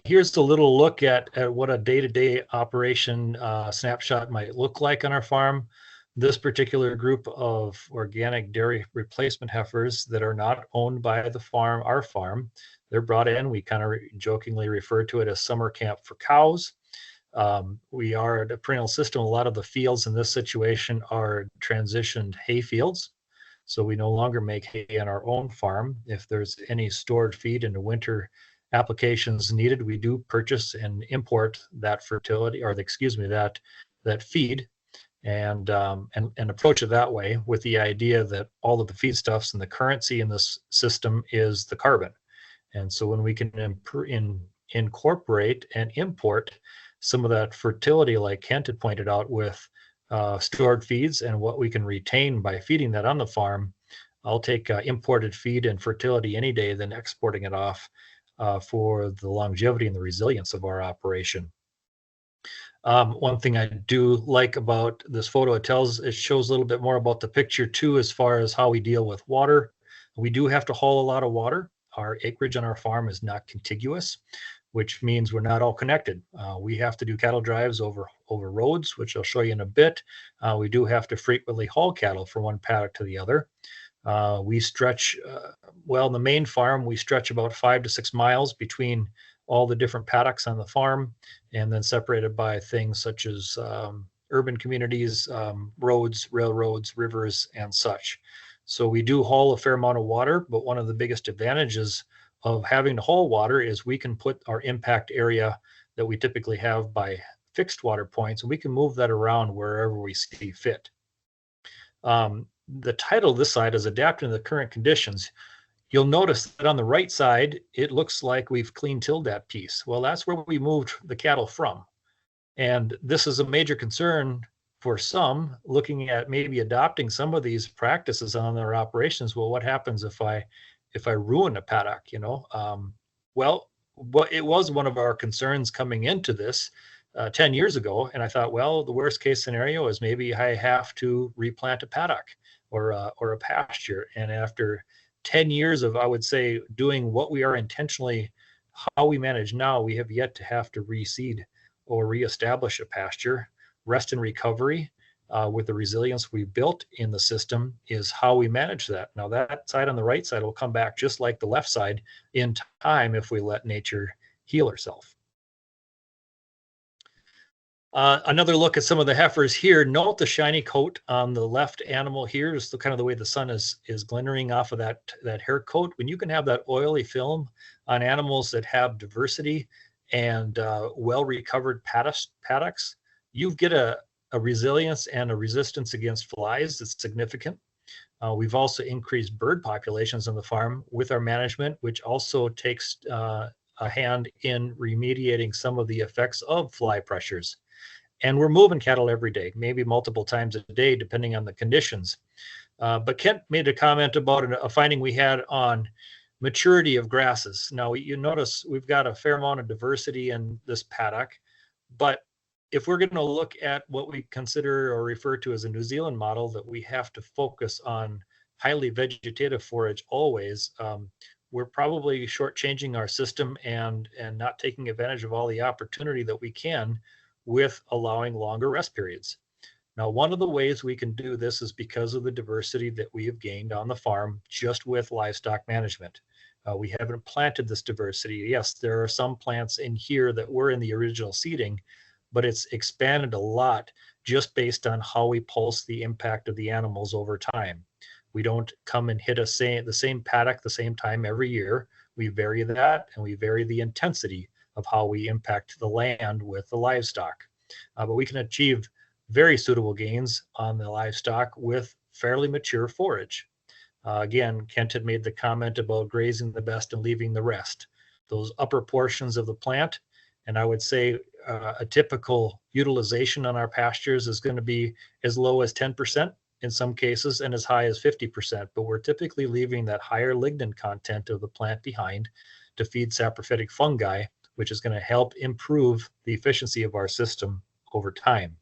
[SPEAKER 4] Here's a little look at what a day-to-day operation snapshot might look like on our farm. This particular group of organic dairy replacement heifers that are not owned by the farm, our farm, they're brought in. We kind of jokingly refer to it as summer camp for cows. We are at a perennial system. A lot of the fields in this situation are transitioned hay fields. So we no longer make hay on our own farm. If there's any stored feed in the winter applications needed, we do purchase and import that fertility, or that feed, and approach it that way, with the idea that all of the feedstuffs and the currency in this system is the carbon. And so when we can incorporate and import some of that fertility, like Kent had pointed out, with stored feeds and what we can retain by feeding that on the farm, I'll take imported feed and fertility any day than exporting it off for the longevity and the resilience of our operation. One thing I do like about this photo, it shows a little bit more about the picture too, as far as how we deal with water. We do have to haul a lot of water. Our acreage on our farm is not contiguous, which means we're not all connected. We have to do cattle drives over roads, which I'll show you in a bit. We do have to frequently haul cattle from one paddock to the other. We stretch, in the main farm, we stretch about 5 to 6 miles between all the different paddocks on the farm, and then separated by things such as urban communities, roads, railroads, rivers, and such. So we do haul a fair amount of water, but one of the biggest advantages of having to haul water is we can put our impact area that we typically have by fixed water points, and we can move that around wherever we see fit. The title of this slide is Adapting to the Current Conditions. You'll notice that on the right side, it looks like we've clean tilled that piece. Well, that's where we moved the cattle from. And this is a major concern for some, looking at maybe adopting some of these practices on their operations. Well, what happens if I ruin a paddock, it was one of our concerns coming into this 10 years ago. And I thought, well, the worst case scenario is maybe I have to replant a paddock or a pasture. And after 10 years of, I would say, doing what we are intentionally, how we manage now, we have yet to have to reseed or reestablish a pasture. Rest and recovery with the resilience we built in the system is how we manage that. Now, that side on the right side will come back just like the left side in time if we let nature heal herself. Another look at some of the heifers here. Note the shiny coat on the left animal here, just kind of the way the sun is glittering off of that hair coat. When you can have that oily film on animals that have diversity and well-recovered paddocks, you get a resilience and a resistance against flies that's significant. We've also increased bird populations on the farm with our management, which also takes a hand in remediating some of the effects of fly pressures. And we're moving cattle every day, maybe multiple times a day, depending on the conditions. But Kent made a comment about a finding we had on maturity of grasses. Now, you notice we've got a fair amount of diversity in this paddock, but if we're going to look at what we consider or refer to as a New Zealand model, that we have to focus on highly vegetative forage always, we're probably shortchanging our system and not taking advantage of all the opportunity that we can with allowing longer rest periods. Now, one of the ways we can do this is because of the diversity that we have gained on the farm just with livestock management. We haven't planted this diversity. Yes, there are some plants in here that were in the original seeding, but it's expanded a lot just based on how we pulse the impact of the animals over time. We don't come and hit the same paddock the same time every year. We vary that, and we vary the intensity of how we impact the land with the livestock. But we can achieve very suitable gains on the livestock with fairly mature forage. Again, Kent had made the comment about grazing the best and leaving the rest. Those upper portions of the plant, and I would say a typical utilization on our pastures is going to be as low as 10% in some cases and as high as 50%, but we're typically leaving that higher lignin content of the plant behind to feed saprophytic fungi, which is going to help improve the efficiency of our system over time.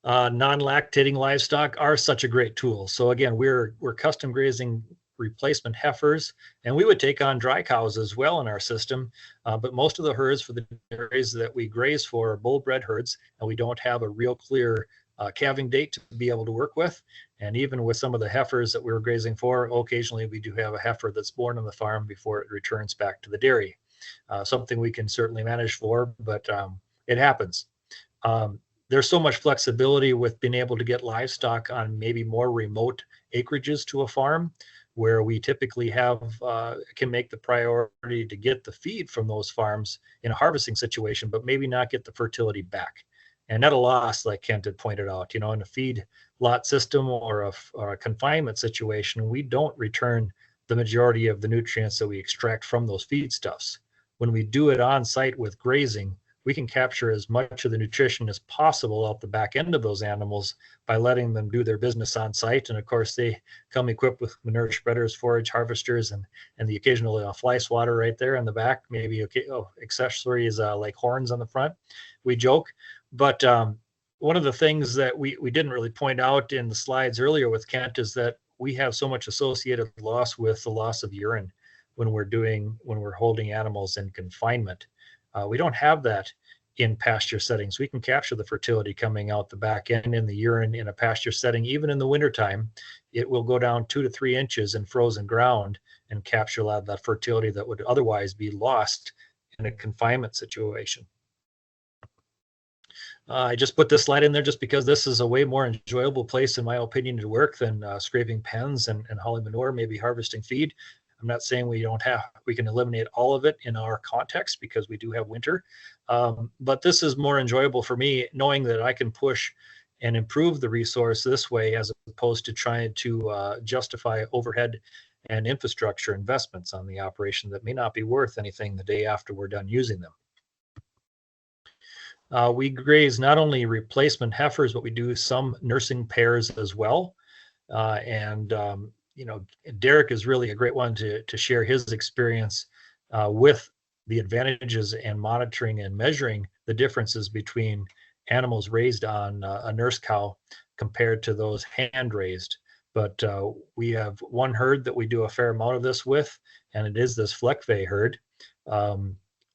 [SPEAKER 4] Non-lactating livestock are such a great tool. So again, we're custom grazing replacement heifers, and we would take on dry cows as well in our system. But most of the herds for the dairies that we graze for are bull-bred herds, and we don't have a real clear calving date to be able to work with. And even with some of the heifers that we were grazing for, occasionally we do have a heifer that's born on the farm before it returns back to the dairy. Something we can certainly manage for, but it happens. There's so much flexibility with being able to get livestock on maybe more remote acreages to a farm, where we typically have can make the priority to get the feed from those farms in a harvesting situation, but maybe not get the fertility back. And at a loss, like Kent had pointed out, in a feed lot system or a confinement situation, we don't return the majority of the nutrients that we extract from those feedstuffs. When we do it on site with grazing, we can capture as much of the nutrition as possible out the back end of those animals by letting them do their business on site. And of course, they come equipped with manure spreaders, forage harvesters, and the occasional fly swatter right there in the back, maybe accessories like horns on the front. We joke. But one of the things that we didn't really point out in the slides earlier with Kent is that we have so much associated loss with the loss of urine when we're holding animals in confinement. We don't have that in pasture settings. We can capture the fertility coming out the back end in the urine in a pasture setting. Even in the wintertime, it will go down 2 to 3 inches in frozen ground and capture a lot of that fertility that would otherwise be lost in a confinement situation. I just put this slide in there just because this is a way more enjoyable place, in my opinion, to work than scraping pens and hauling manure, maybe harvesting feed. I'm not saying we can eliminate all of it in our context, because we do have winter. But this is more enjoyable for me, knowing that I can push and improve the resource this way, as opposed to trying to justify overhead and infrastructure investments on the operation that may not be worth anything the day after we're done using them. We graze not only replacement heifers, but we do some nursing pairs as well. Derek is really a great one to share his experience with the advantages and monitoring and measuring the differences between animals raised on a nurse cow compared to those hand raised. But we have one herd that we do a fair amount of this with, and it is this Fleckvey herd.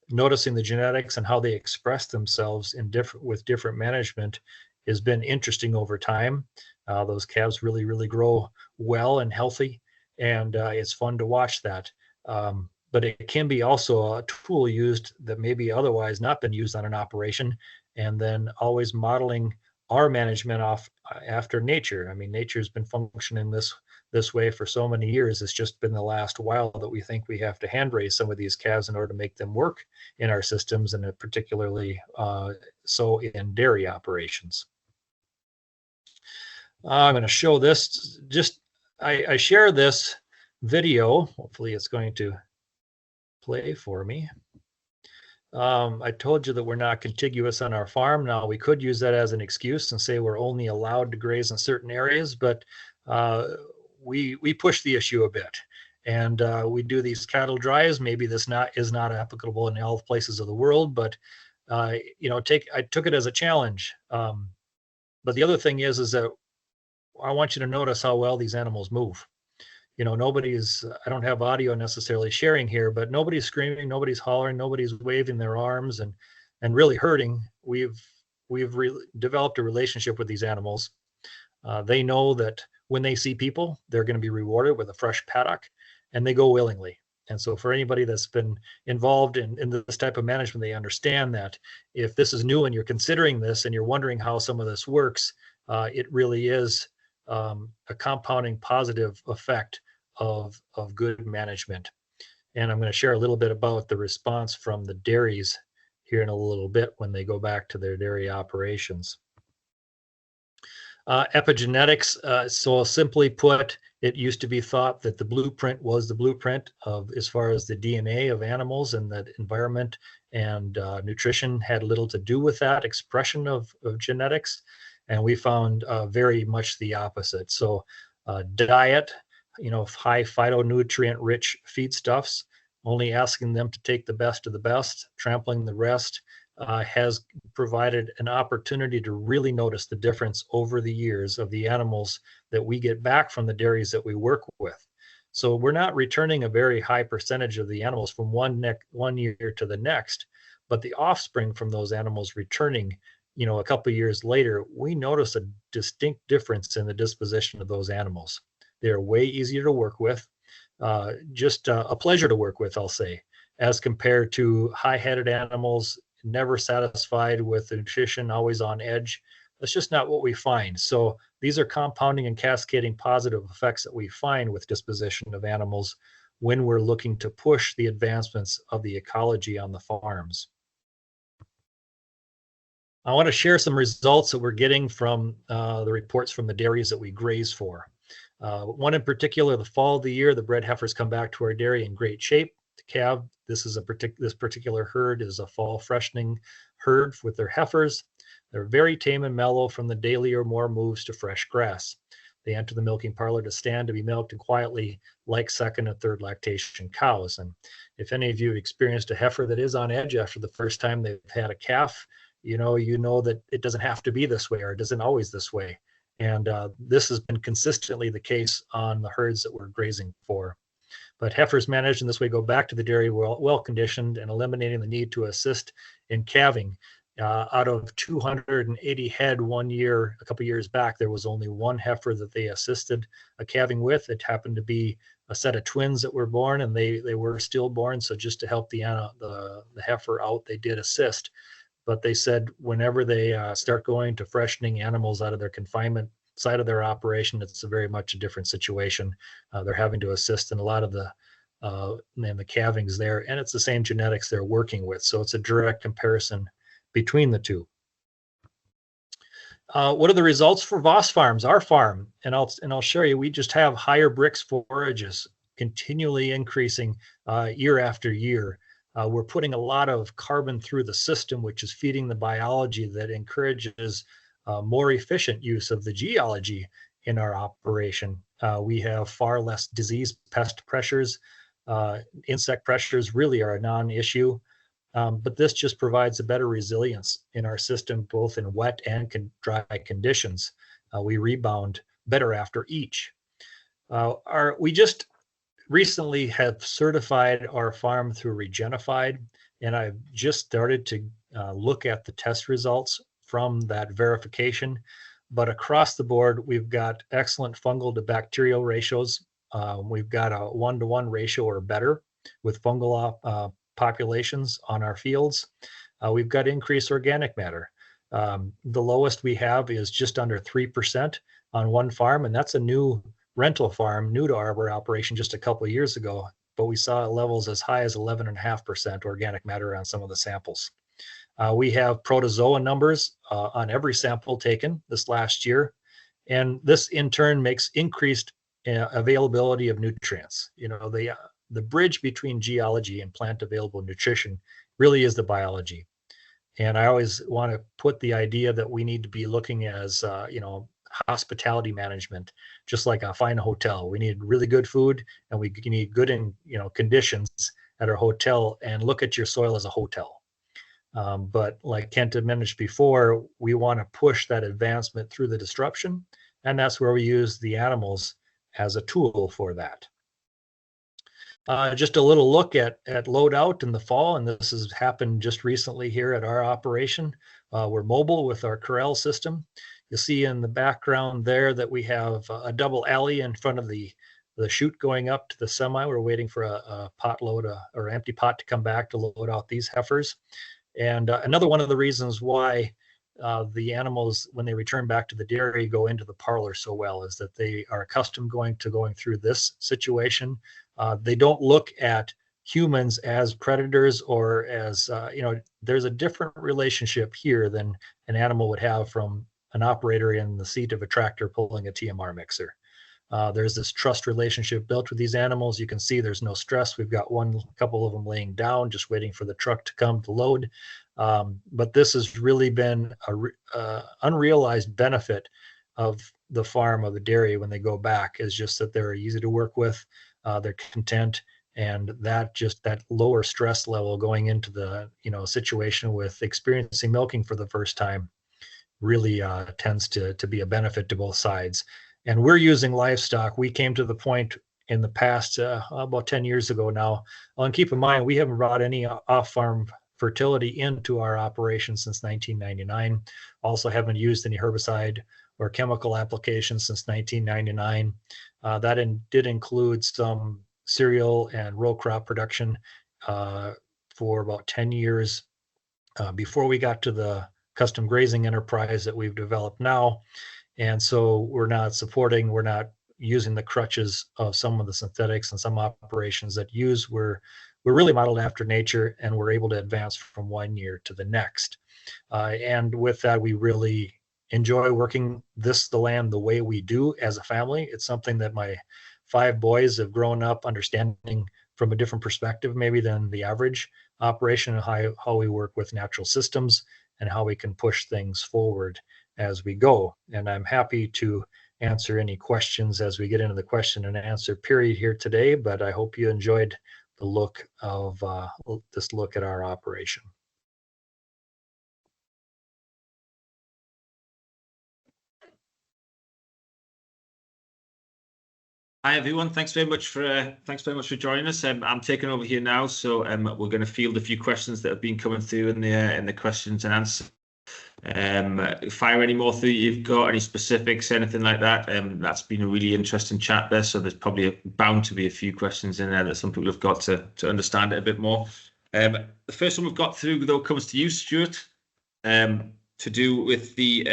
[SPEAKER 4] Noticing the genetics and how they express themselves with different management has been interesting over time. Those calves really, really grow well and healthy, and it's fun to watch that. But it can be also a tool used that maybe otherwise not been used on an operation, and then always modeling our management off after nature. I mean, nature's been functioning this way for so many years. It's just been the last while that we think we have to hand raise some of these calves in order to make them work in our systems, and particularly so in dairy operations. I'm going to show this. I share this video. Hopefully it's going to play for me. I told you that we're not contiguous on our farm. Now, we could use that as an excuse and say we're only allowed to graze in certain areas, but we push the issue a bit, and we do these cattle drives. Maybe this is not applicable in all places of the world, but I took it as a challenge. But the other thing is that I want you to notice how well these animals move. I don't have audio necessarily sharing here, but nobody's screaming, nobody's hollering, nobody's waving their arms and really hurting. We've developed a relationship with these animals. They know that when they see people, they're going to be rewarded with a fresh paddock, and they go willingly. And so for anybody that's been involved in this type of management, they understand that if this is new and you're considering this and you're wondering how some of this works, it really is a compounding positive effect of good management. And I'm going to share a little bit about the response from the dairies here in a little bit when they go back to their dairy operations. Epigenetics, so simply put, it used to be thought that the blueprint was the blueprint of as far as the DNA of animals, and that environment and nutrition had little to do with that expression of genetics. And we found very much the opposite. So diet, high phytonutrient rich feedstuffs, only asking them to take the best of the best, trampling the rest, has provided an opportunity to really notice the difference over the years of the animals that we get back from the dairies that we work with. So we're not returning a very high percentage of the animals from one year to the next, but the offspring from those animals returning, a couple of years later, we notice a distinct difference in the disposition of those animals. They're way easier to work with, just a pleasure to work with, I'll say, as compared to high-headed animals, never satisfied with the nutrition, always on edge. That's just not what we find. So these are compounding and cascading positive effects that we find with disposition of animals when we're looking to push the advancements of the ecology on the farms. I want to share some results that we're getting from the reports from the dairies that we graze for. One in particular, the fall of the year, the bred heifers come back to our dairy in great shape. The calf, this particular herd is a fall freshening herd with their heifers. They're very tame and mellow from the daily or more moves to fresh grass. They enter the milking parlor to stand to be milked and quietly like second and third lactation cows. And if any of you have experienced a heifer that is on edge after the first time they've had a calf, you know that it doesn't have to be this way, or it isn't always this way. And this has been consistently the case on the herds that we're grazing for. But heifers managed in this way go back to the dairy well conditioned and eliminating the need to assist in calving. Out of 280 head one year, a couple years back, there was only one heifer that they assisted a calving with. It happened to be a set of twins that were born, and they were stillborn. So just to help the heifer out, they did assist. But they said whenever they start going to freshening animals out of their confinement side of their operation, it's very much a different situation. They're having to assist in a lot of the calvings there, and it's the same genetics they're working with. So it's a direct comparison between the two. What are the results for Voss farms, our farm? And I'll show you, we just have higher bricks forages continually increasing year after year. We're putting a lot of carbon through the system, which is feeding the biology that encourages more efficient use of the geology in our operation. We have far less disease pest pressures. Insect pressures really are a non-issue, but this just provides a better resilience in our system, both in wet and dry conditions. We rebound better after each. We just recently have certified our farm through Regenified, and I've just started to look at the test results from that verification. But across the board, we've got excellent fungal to bacterial ratios. We've got a 1-to-1 ratio or better with fungal populations on our fields. We've got increased organic matter. The lowest we have is just under 3% on one farm, and that's a new rental farm, new to our operation just a couple of years ago, but we saw levels as high as 11.5% organic matter on some of the samples. We have protozoa numbers on every sample taken this last year, and this in turn makes increased availability of nutrients. The bridge between geology and plant available nutrition really is the biology. And I always want to put the idea that we need to be looking as, hospitality management, just like a fine hotel. We need really good food, and we need good conditions at our hotel, and look at your soil as a hotel. But like Kent had mentioned before, we want to push that advancement through the disruption, and that's where we use the animals as a tool for that. Just a little look at load out in the fall, and this has happened just recently here at our operation. We're mobile with our corral system. You'll see in the background there that we have a double alley in front of the chute going up to the semi. We're waiting for a pot load or empty pot to come back to load out these heifers. And another one of the reasons why the animals, when they return back to the dairy, go into the parlor so well is that they are accustomed going through this situation. They don't look at humans as predators or as, there's a different relationship here than an animal would have from an operator in the seat of a tractor pulling a TMR mixer. There's this trust relationship built with these animals. You can see there's no stress. We've got couple of them laying down, just waiting for the truck to come to load. But this has really been a unrealized benefit of the farm, of the dairy, when they go back, is just that they're easy to work with, they're content, and that lower stress level going into the situation with experiencing milking for the first time really tends to be a benefit to both sides. And we're using livestock. We came to the point in the past, about 10 years ago now. And keep in mind, we haven't brought any off-farm fertility into our operation since 1999. Also haven't used any herbicide or chemical applications since 1999. That did include some cereal and row crop production for about 10 years before we got to the custom grazing enterprise that we've developed now. And so we're not using the crutches of some of the synthetics and some operations that use. We're really modeled after nature, and we're able to advance from one year to the next. And with that, we really enjoy working the land the way we do as a family. It's something that my 5 boys have grown up understanding from a different perspective maybe than the average operation, and how we work with natural systems and how we can push things forward as we go. And I'm happy to answer any questions as we get into the question and answer period here today, but I hope you enjoyed the look of this look at our operation.
[SPEAKER 5] Hi everyone, thanks very much for joining us. I'm taking over here now, so we're going to field a few questions that have been coming through in the questions and answers. Fire any more through you've got, any specifics, anything like that. That's been a really interesting chat there, so there's probably bound to be a few questions in there that some people have got to understand it a bit more. The first one we've got through though comes to you, Stuart, to do with the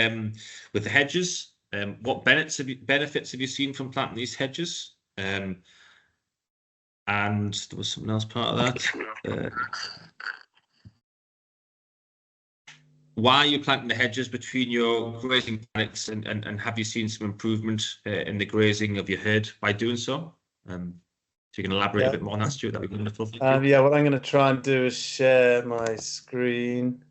[SPEAKER 5] hedges. What benefits have you seen from planting these hedges? And there was something else part of that. Why are you planting the hedges between your grazing paddocks, and have you seen some improvement in the grazing of your herd by doing so? If you can elaborate a bit more on that, Stuart, that'd be wonderful.
[SPEAKER 2] Yeah, what I'm going to try and do is share my screen.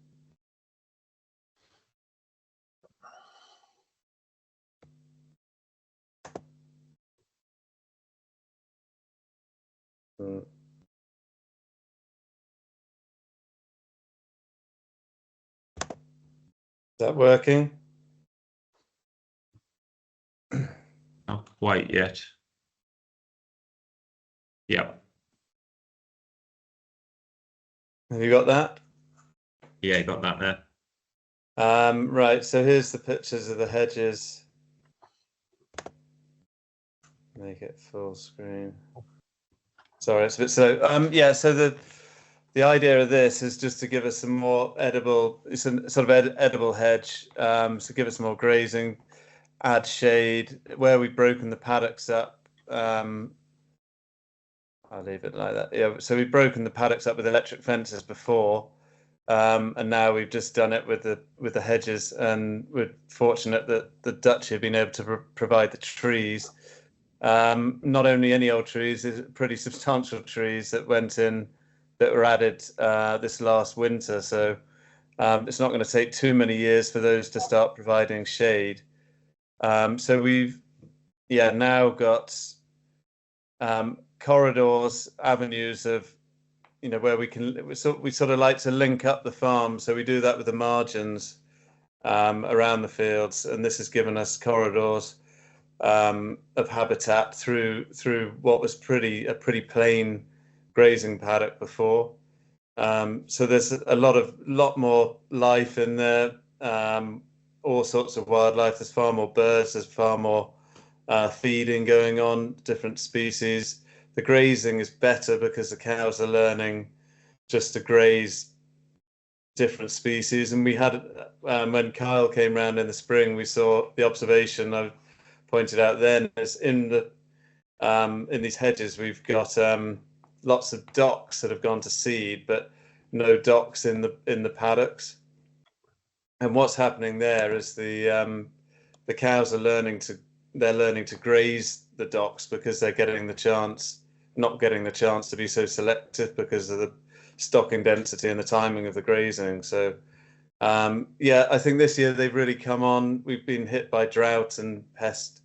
[SPEAKER 2] Is that working?
[SPEAKER 5] Not quite yet. Yeah.
[SPEAKER 2] Have you got that?
[SPEAKER 5] Yeah, got that there.
[SPEAKER 2] Right, so here's the pictures of the hedges. Make it full screen. Sorry, it's a bit slow. Yeah, so the idea of this is just to give us some more edible, it's a sort of edible hedge, so give us more grazing, add shade. Where we've broken the paddocks up, I'll leave it like that. Yeah, so we've broken the paddocks up with electric fences before, and now we've just done it with the hedges, and we're fortunate that the Duchy have been able to provide the trees. Not only any old trees, pretty substantial trees that went in, that were added this last winter. So it's not going to take too many years for those to start providing shade. So we've now got corridors, avenues of, where we sort of like to link up the farm. So we do that with the margins around the fields, and this has given us corridors of habitat through what was a pretty plain grazing paddock before. So there's a lot more life in there, all sorts of wildlife. There's far more birds, there's far more feeding going on, different species. The grazing is better because the cows are learning just to graze different species. And we had, when Kyle came round in the spring, we saw the observation I pointed out then is in these hedges we've got lots of docks that have gone to seed, but no docks in the paddocks. And what's happening there is the cows are learning to graze the docks because they're not getting the chance to be so selective because of the stocking density and the timing of the grazing. So I think this year they've really come on. We've been hit by drought and pest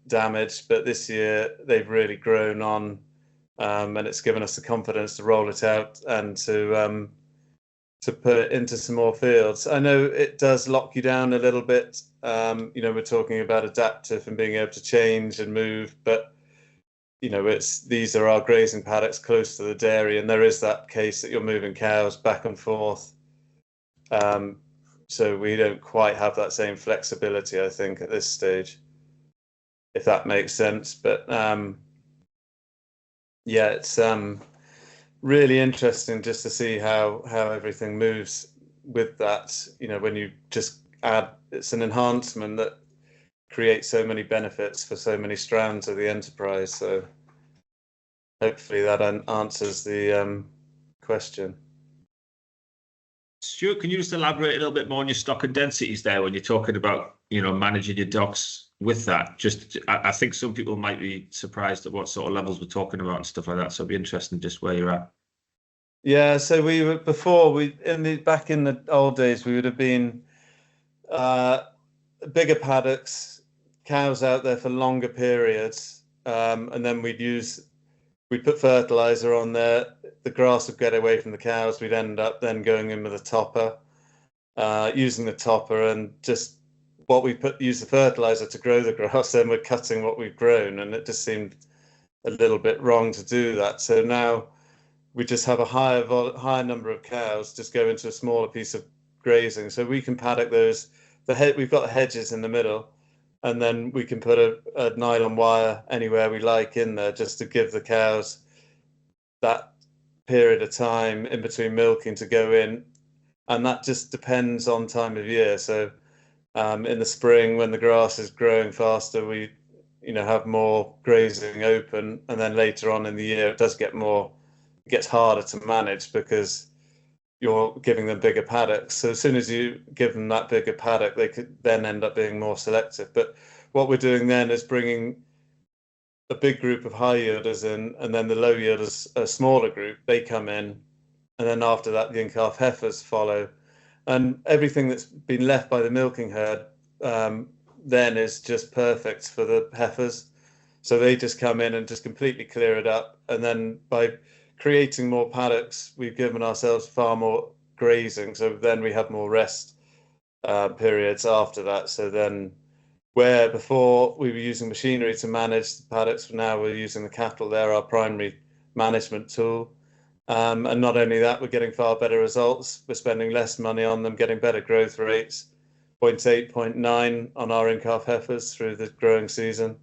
[SPEAKER 2] damage, but this year they've really grown on, and it's given us the confidence to roll it out and to to put it into some more fields. I know it does lock you down a little bit. You know, we're talking about adaptive and being able to change and move, but you know, these are our grazing paddocks close to the dairy, and there is that case that you're moving cows back and forth. So we don't quite have that same flexibility, I think, at this stage, if that makes sense. But yeah, it's really interesting just to see how everything moves with that. You know, when you just add, it's an enhancement that creates so many benefits for so many strands of the enterprise. So hopefully that answers the question.
[SPEAKER 5] Stuart, can you just elaborate a little bit more on your stock and densities there when you're talking about, you know, managing your docks with that? Just, I think some people might be surprised at what sort of levels we're talking about and stuff like that. So it'd be interesting just where you're at.
[SPEAKER 2] Yeah, so we were back in the old days, we would have been bigger paddocks, cows out there for longer periods, and then we'd put fertilizer on there. The grass would get away from the cows. We'd end up then going in with a topper, using the topper, and just use the fertilizer to grow the grass. Then we're cutting what we've grown, and it just seemed a little bit wrong to do that. So now we just have a higher number of cows just go into a smaller piece of grazing. So we can paddock those. We've got the hedges in the middle, and then we can put a nylon wire anywhere we like in there, just to give the cows that period of time in between milking to go in. And that just depends on time of year. So in the spring, when the grass is growing faster, we have more grazing open, and then later on in the year it gets harder to manage because you're giving them bigger paddocks. So as soon as you give them that bigger paddock, they could then end up being more selective. But what we're doing then is bringing a big group of high yielders in, and then the low yielders, a smaller group, they come in, and then after that the in-calf heifers follow, and everything that's been left by the milking herd then is just perfect for the heifers. So they just come in and just completely clear it up, and then by creating more paddocks, we've given ourselves far more grazing, so then we have more rest periods after that. So then, where before we were using machinery to manage the paddocks, now we're using the cattle. They're our primary management tool, and not only that, we're getting far better results. We're spending less money on them, getting better growth rates, 0.8, 0.9 on our in-calf heifers through the growing season,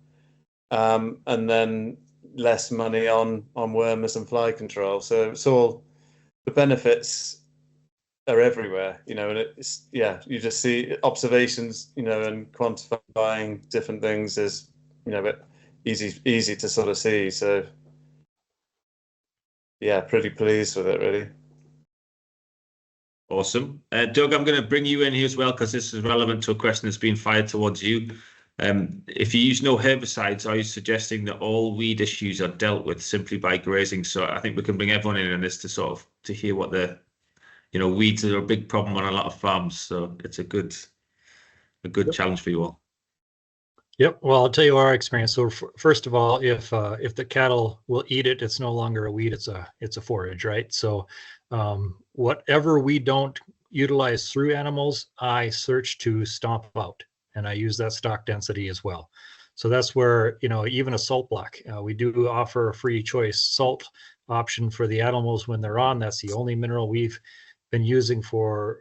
[SPEAKER 2] and then less money on wormers and fly control. So it's all, the benefits are everywhere, and it's, you just see observations, and quantifying different things is, but easy to sort of see. So yeah, pretty pleased with it, really.
[SPEAKER 5] Awesome. Doug, I'm going to bring you in here as well, because this is relevant to a question that's been fired towards you. If you use no herbicides, are you suggesting that all weed issues are dealt with simply by grazing? So I think we can bring everyone in on this to hear what weeds are a big problem on a lot of farms. So it's a good challenge for you all.
[SPEAKER 4] Yep. Well, I'll tell you our experience. So first of all, if the cattle will eat it, it's no longer a weed. It's a forage, right? So whatever we don't utilize through animals, I search to stomp out. And I use that stock density as well. So that's where, even a salt block, we do offer a free choice salt option for the animals when they're on. That's the only mineral we've been using for,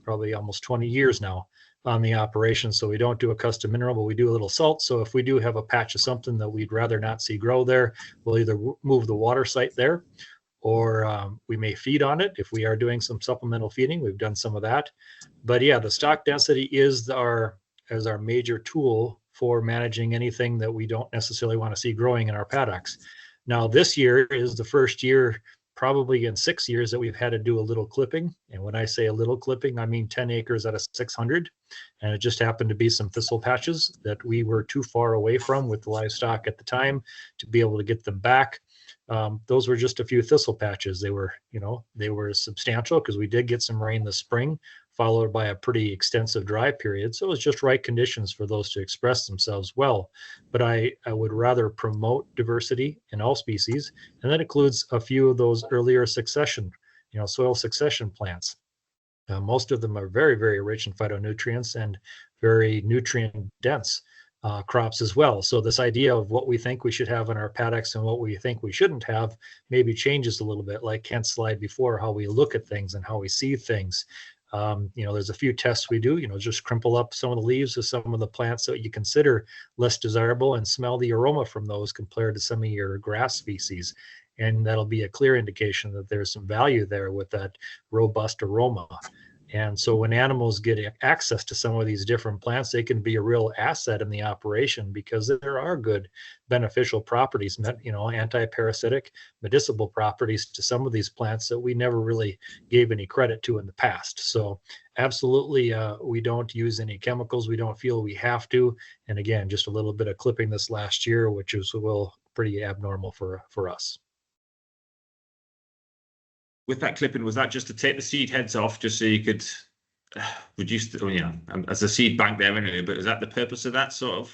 [SPEAKER 4] probably almost 20 years now on the operation. So we don't do a custom mineral, but we do a little salt. So if we do have a patch of something that we'd rather not see grow there, we'll either move the water site there, or we may feed on it if we are doing some supplemental feeding. We've done some of that. But yeah, the stock density is our major tool for managing anything that we don't necessarily want to see growing in our paddocks. Now, this year is the first year, probably in 6 years, that we've had to do a little clipping. And when I say a little clipping, I mean 10 acres out of 600. And it just happened to be some thistle patches that we were too far away from with the livestock at the time to be able to get them back. Those were just a few thistle patches. They were substantial because we did get some rain this spring, followed by a pretty extensive dry period. So it was just right conditions for those to express themselves well. But I would rather promote diversity in all species, and that includes a few of those earlier succession soil succession plants. Most of them are very, very rich in phytonutrients and very nutrient dense crops as well. So this idea of what we think we should have in our paddocks and what we think we shouldn't have maybe changes a little bit, like Kent's slide before, how we look at things and how we see things. There's a few tests we do, just crimple up some of the leaves of some of the plants that you consider less desirable and smell the aroma from those compared to some of your grass species. And that'll be a clear indication that there's some value there with that robust aroma. And so when animals get access to some of these different plants, they can be a real asset in the operation because there are good beneficial properties, anti-parasitic, medicinal properties to some of these plants that we never really gave any credit to in the past. So absolutely, we don't use any chemicals. We don't feel we have to. And again, just a little bit of clipping this last year, which is pretty abnormal for us.
[SPEAKER 5] With that clipping, was that just to take the seed heads off, just so you could reduce as a seed bank there anyway, but is that the purpose of that sort of?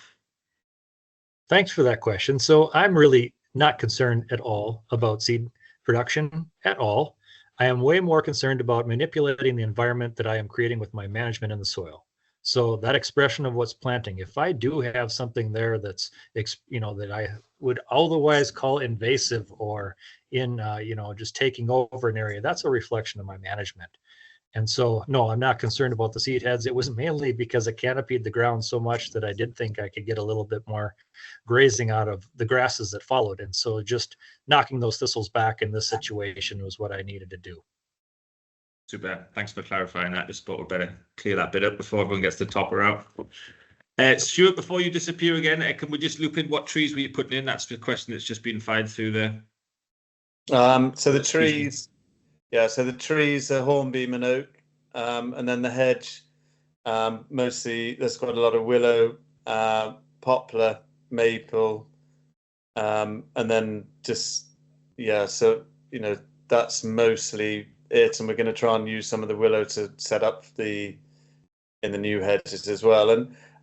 [SPEAKER 4] Thanks for that question. So I'm really not concerned at all about seed production at all. I am way more concerned about manipulating the environment that I am creating with my management in the soil. So that expression of what's planting, if I do have something there that's, that I would otherwise call invasive or just taking over an area, that's a reflection of my management. And so, no, I'm not concerned about the seed heads. It was mainly because it canopied the ground so much that I did think I could get a little bit more grazing out of the grasses that followed. And so just knocking those thistles back in this situation was what I needed to do.
[SPEAKER 5] Super. Thanks for clarifying that. Just thought we'd better clear that bit up before everyone gets the topper out. Stuart, before you disappear again, can we just loop in what trees were you putting in? That's the question that's just been fired through there.
[SPEAKER 2] So the trees, the trees are hornbeam and oak, and then the hedge, mostly there's quite a lot of willow, poplar, maple, and then just, that's mostly it. And we're going to try and use some of the willow to set up in the new hedges as well.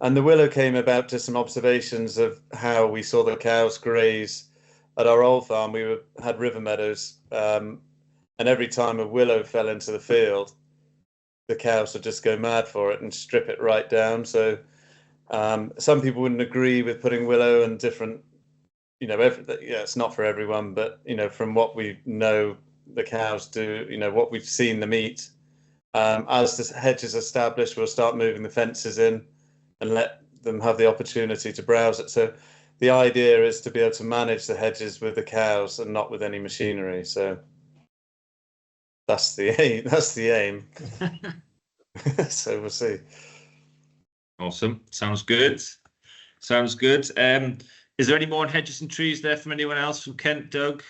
[SPEAKER 2] And the willow came about to some observations of how we saw the cows graze at our old farm. We had river meadows, and every time a willow fell into the field, the cows would just go mad for it and strip it right down. So some people wouldn't agree with putting willow and different, it's not for everyone, but from what we know the cows do, what we've seen them eat. As the hedge is established, we'll start moving the fences in and let them have the opportunity to browse it. So the idea is to be able to manage the hedges with the cows and not with any machinery. So that's the aim. That's the aim. So we'll see.
[SPEAKER 5] Awesome. Sounds good. Sounds good. Is there any more on hedges and trees there from anyone else, from Kent, Doug,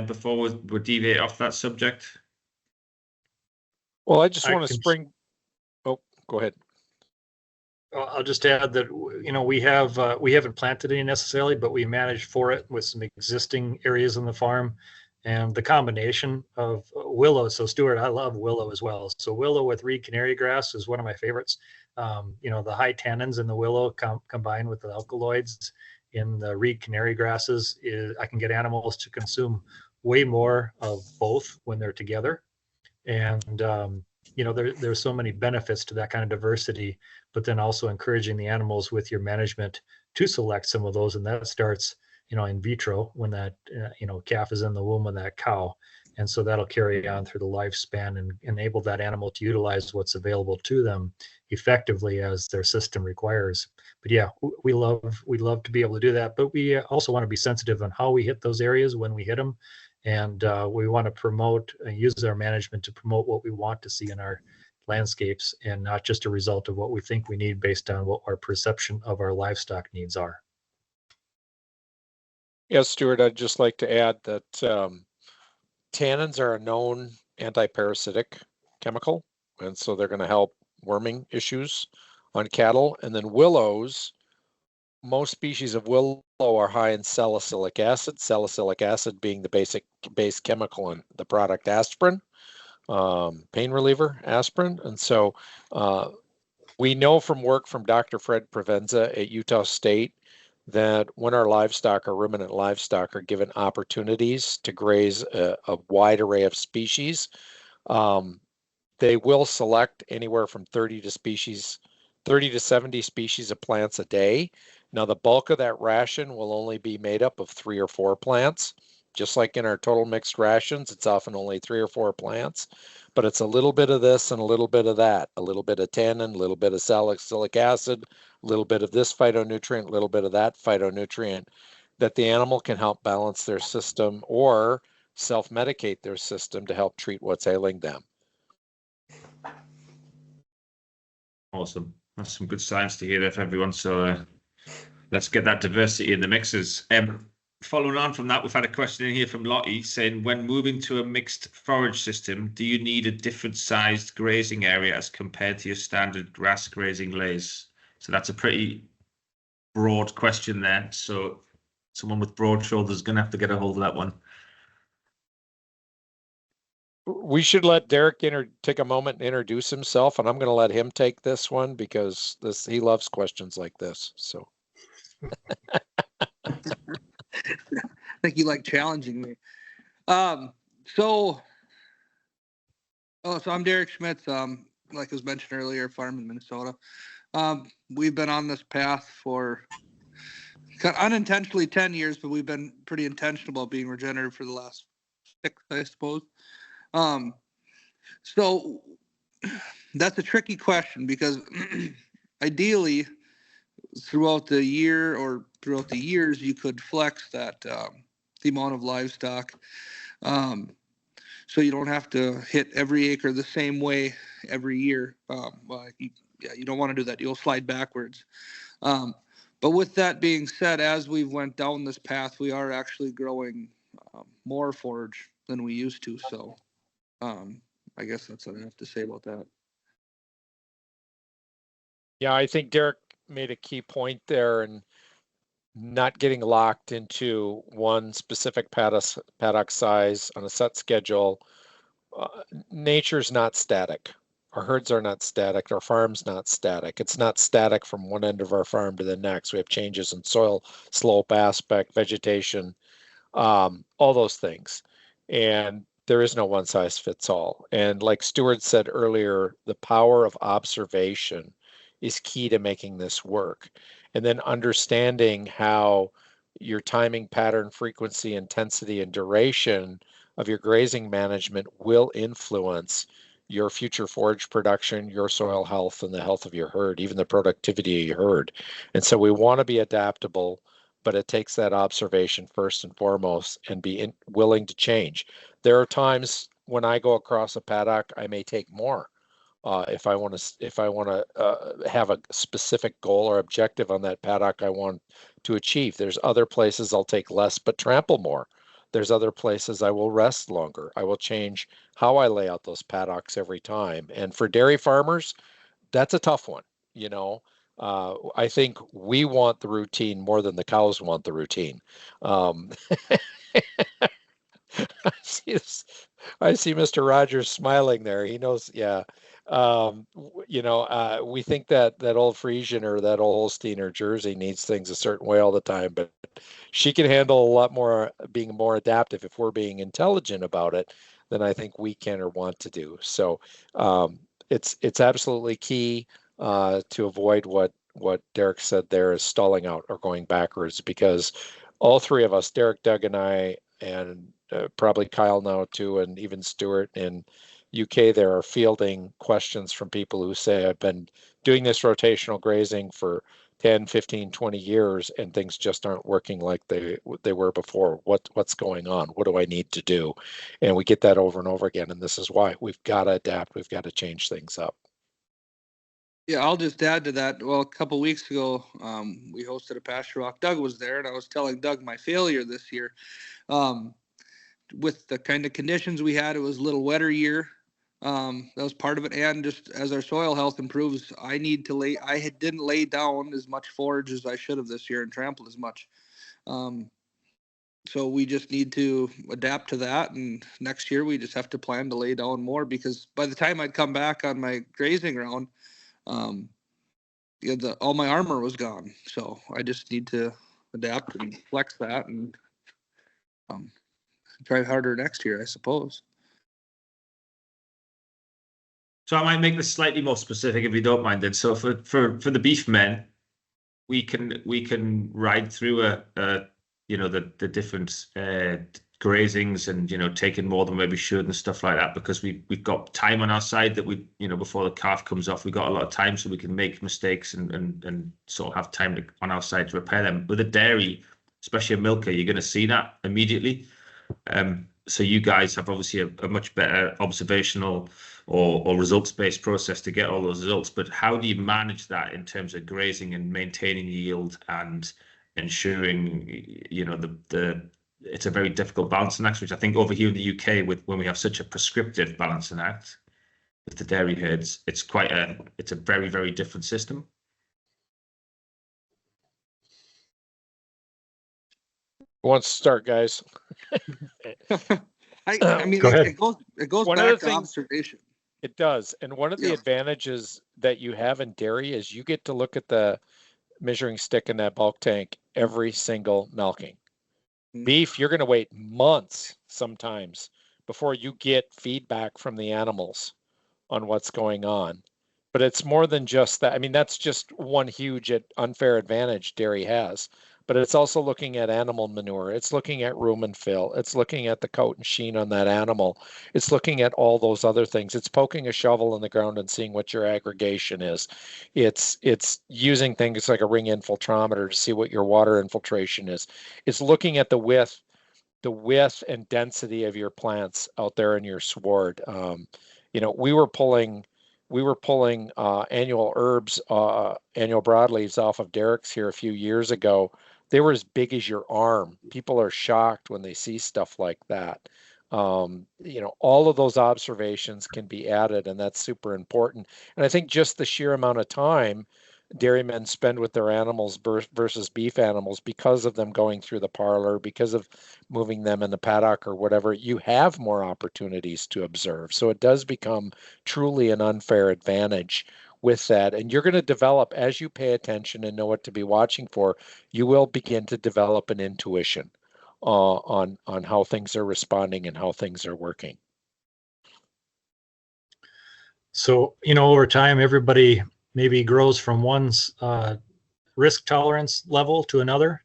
[SPEAKER 5] before we deviate off that subject?
[SPEAKER 3] Well, I just want to spring. Oh, go ahead.
[SPEAKER 4] I'll just add that we haven't planted any necessarily, but we managed for it with some existing areas on the farm, and the combination of willow. So Stuart, I love willow as well. So willow with reed canary grass is one of my favorites. The high tannins in the willow combined with the alkaloids in the reed canary grasses, I can get animals to consume way more of both when they're together. And there's so many benefits to that kind of diversity, but then also encouraging the animals with your management to select some of those. And that starts, in vitro when that, calf is in the womb of that cow. And so that'll carry on through the lifespan and enable that animal to utilize what's available to them effectively as their system requires. But yeah, we love to be able to do that, but we also want to be sensitive on how we hit those areas when we hit them. And we want to promote and use our management to promote what we want to see in our landscapes, and not just a result of what we think we need based on what our perception of our livestock needs are.
[SPEAKER 3] Yes, Stuart, I'd just like to add that tannins are a known anti-parasitic chemical, and so they're going to help worming issues on cattle. And then willows, most species of willow are high in salicylic acid being the base chemical in the product aspirin, pain reliever aspirin. And so we know from work from Dr. Fred Provenza at Utah State that when our livestock, our ruminant livestock, are given opportunities to graze a wide array of species, They will select anywhere from 30 to 70 species of plants a day. Now, the bulk of that ration will only be made up of 3 or 4 plants. Just like in our total mixed rations, it's often only 3 or 4 plants, but it's a little bit of this and a little bit of that, a little bit of tannin, a little bit of salicylic acid, a little bit of this phytonutrient, a little bit of that phytonutrient, that the animal can help balance their system or self-medicate their system to help treat what's ailing them.
[SPEAKER 5] Awesome. That's some good science to hear there for everyone. So let's get that diversity in the mixes. Following on from that, we've had a question in here from Lottie saying, when moving to a mixed forage system, do you need a different sized grazing area as compared to your standard grass grazing lays? So that's a pretty broad question there. So someone with broad shoulders is going to have to get a hold of that one.
[SPEAKER 3] We should let Derek take a moment and introduce himself, and I'm going to let him take this one because he loves questions like this. So.
[SPEAKER 6] I think you like challenging me. So I'm Derek Schmitz. Like was mentioned earlier, farm in Minnesota. We've been on this path for unintentionally 10 years, but we've been pretty intentional about being regenerative for the last 6, I suppose. So that's a tricky question because ideally throughout the year or throughout the years, you could flex that the amount of livestock, so you don't have to hit every acre the same way every year. You don't want to do that. You'll slide backwards. But with that being said, as we went down this path, we are actually growing more forage than we used to. So I guess that's what I have to say about that.
[SPEAKER 3] Yeah, I think Derek made a key point there, and not getting locked into one specific paddock size on a set schedule. Nature's not static. Our herds are not static. Our farm's not static. It's not static from one end of our farm to the next. We have changes in soil slope aspect, vegetation, all those things. And there is no one size fits all. And like Stuart said earlier, the power of observation is key to making this work. And then understanding how your timing, pattern, frequency, intensity, and duration of your grazing management will influence your future forage production, your soil health, and the health of your herd, even the productivity of your herd. And so we want to be adaptable, but it takes that observation first and foremost and be willing to change. There are times when I go across a paddock, I may take more. If I want to have a specific goal or objective on that paddock I want to achieve. There's other places I'll take less but trample more. There's other places I will rest longer. I will change how I lay out those paddocks every time. And for dairy farmers, that's a tough one. I think we want the routine more than the cows want the routine. I see Mr. Rogers smiling there. He knows, yeah. We think that old Friesian or that old Holstein or Jersey needs things a certain way all the time, but she can handle a lot more, being more adaptive if we're being intelligent about it than I think we can or want to do. So it's absolutely key to avoid what Derek said there is stalling out or going backwards, because all three of us, Derek, Doug, and I, and probably Kyle now too, and even Stuart in UK, there are fielding questions from people who say, I've been doing this rotational grazing for 10, 15, 20 years, and things just aren't working like they were before. What's going on? What do I need to do? And we get that over and over again. And this is why we've got to adapt. We've got to change things up.
[SPEAKER 6] Yeah, I'll just add to that. Well, a couple of weeks ago, we hosted a pasture walk. Doug was there, and I was telling Doug my failure this year. With the kind of conditions we had, it was a little wetter year. That was part of it. And just as our soil health improves, I didn't lay down as much forage as I should have this year and trampled as much. So we just need to adapt to that. And next year we just have to plan to lay down more, because by the time I'd come back on my grazing ground, all my armor was gone. So I just need to adapt and flex that and try harder next year, I suppose.
[SPEAKER 5] So I might make this slightly more specific if you don't mind. Then, so for the beef men, we can ride through the different grazings and taking more than maybe should and stuff like that, because we've got time on our side that before the calf comes off, we've got a lot of time, so we can make mistakes and sort of have time on our side to repair them. With a dairy, especially a milker, you're going to see that immediately. So you guys have obviously a much better observational or results-based process to get all those results. But how do you manage that in terms of grazing and maintaining yield and ensuring, it's a very difficult balancing act, which I think over here in the UK, when we have such a prescriptive balancing act with the dairy herds, it's a very, very different system.
[SPEAKER 3] Who wants to start, guys?
[SPEAKER 6] I mean,
[SPEAKER 4] Go ahead.
[SPEAKER 6] it goes
[SPEAKER 3] One of
[SPEAKER 6] back
[SPEAKER 3] the
[SPEAKER 6] to
[SPEAKER 3] things-
[SPEAKER 6] observation.
[SPEAKER 3] It does. And one of the advantages that you have in dairy is you get to look at the measuring stick in that bulk tank every single milking. Beef, you're going to wait months sometimes before you get feedback from the animals on what's going on. But it's more than just that. I mean, that's just one huge unfair advantage dairy has. But it's also looking at animal manure. It's looking at rumen and fill. It's looking at the coat and sheen on that animal. It's looking at all those other things. It's poking a shovel in the ground and seeing what your aggregation is. It's using things like a ring infiltrometer to see what your water infiltration is. It's looking at the width and density of your plants out there in your sward. We were pulling annual herbs, annual broadleaves off of derricks here a few years ago. They were as big as your arm. People are shocked when they see stuff like that. All of those observations can be added, and that's super important. And I think just the sheer amount of time dairymen spend with their animals versus beef animals, because of them going through the parlor, because of moving them in the paddock or whatever, you have more opportunities to observe. So it does become truly an unfair advantage with that. And you're going to develop, as you pay attention and know what to be watching for, you will begin to develop an intuition on how things are responding and how things are working.
[SPEAKER 4] So, over time, everybody maybe grows from one's risk tolerance level to another.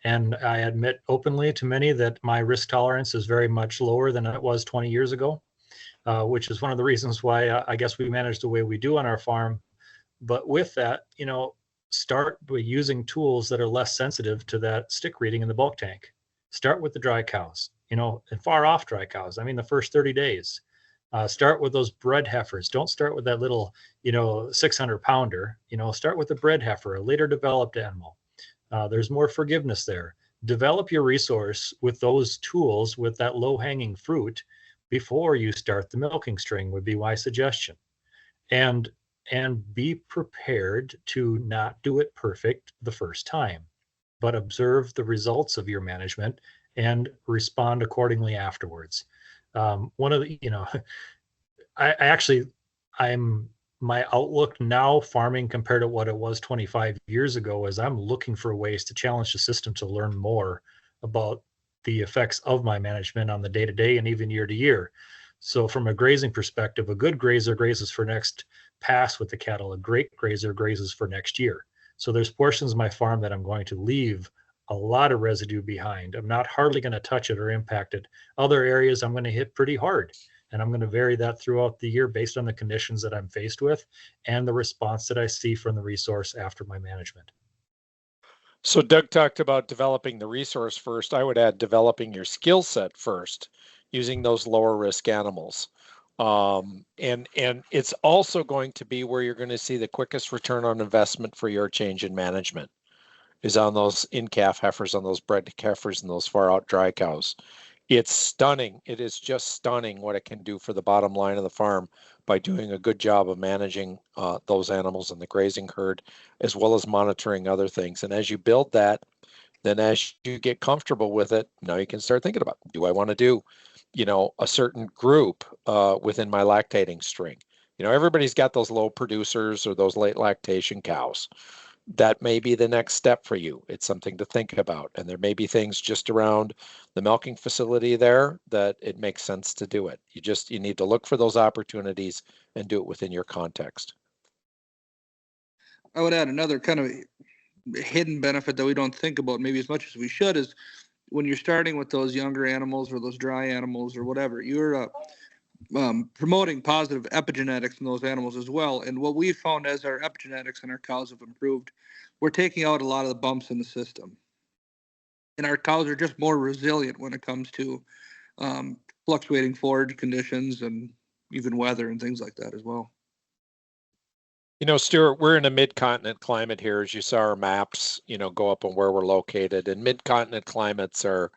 [SPEAKER 4] And I admit openly to many that my risk tolerance is very much lower than it was 20 years ago, which is one of the reasons why I guess we manage the way we do on our farm. But with that, start by using tools that are less sensitive to that stick reading in the bulk tank. Start with the dry cows, and far off dry cows. I mean, the first 30 days. Start with those bred heifers. Don't start with that little, 600 pounder. Start with the bred heifer, a later developed animal. There's more forgiveness there. Develop your resource with those tools, with that low hanging fruit, before you start the milking string would be my suggestion. And be prepared to not do it perfect the first time, but observe the results of your management and respond accordingly afterwards. One of the, my outlook now farming compared to what it was 25 years ago is I'm looking for ways to challenge the system to learn more about the effects of my management on the day-to-day and even year-to-year. So from a grazing perspective, a good grazer grazes for next pass with the cattle. A great grazer grazes for next year. So there's portions of my farm that I'm going to leave a lot of residue behind. I'm not hardly going to touch it or impact it. Other areas I'm going to hit pretty hard. And I'm going to vary that throughout the year based on the conditions that I'm faced with and the response that I see from the resource after my management.
[SPEAKER 3] So Doug talked about developing the resource first. I would add developing your skill set first, using those lower risk animals. And it's also going to be where you're going to see the quickest return on investment for your change in management is on those in-calf heifers, on those bred heifers and those far out dry cows. It's stunning. It is just stunning what it can do for the bottom line of the farm by doing a good job of managing those animals in the grazing herd, as well as monitoring other things. And as you build that, then as you get comfortable with it, now you can start thinking about, do I want to do, a certain group within my lactating string? Everybody's got those low producers or those late lactation cows. that may be the next step for you. It's something to think about. And there may be things just around the milking facility there that it makes sense to do it. You need to look for those opportunities and do it within your context.
[SPEAKER 6] I would add another kind of hidden benefit that we don't think about maybe as much as we should is when you're starting with those younger animals or those dry animals or whatever, you're promoting positive epigenetics in those animals as well. And what we've found as our epigenetics and our cows have improved, we're taking out a lot of the bumps in the system. And our cows are just more resilient when it comes to fluctuating forage conditions and even weather and things like that as well.
[SPEAKER 3] You know, Stuart, we're in a mid-continent climate here, as you saw our maps, go up on where we're located. And mid-continent climates are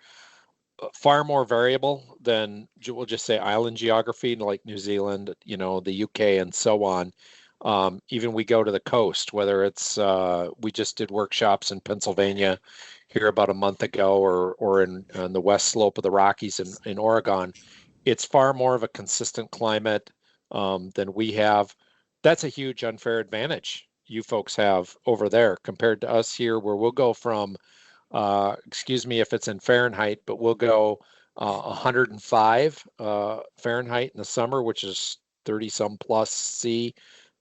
[SPEAKER 3] far more variable than, we'll just say, island geography, like New Zealand, the UK and so on. Even we go to the coast, whether it's, we just did workshops in Pennsylvania here about a month ago, or on the west slope of the Rockies in Oregon. It's far more of a consistent climate than we have. That's a huge unfair advantage you folks have over there compared to us here, where we'll go from, excuse me if it's in Fahrenheit, but we'll go 105 Fahrenheit in the summer, which is 30 some plus C,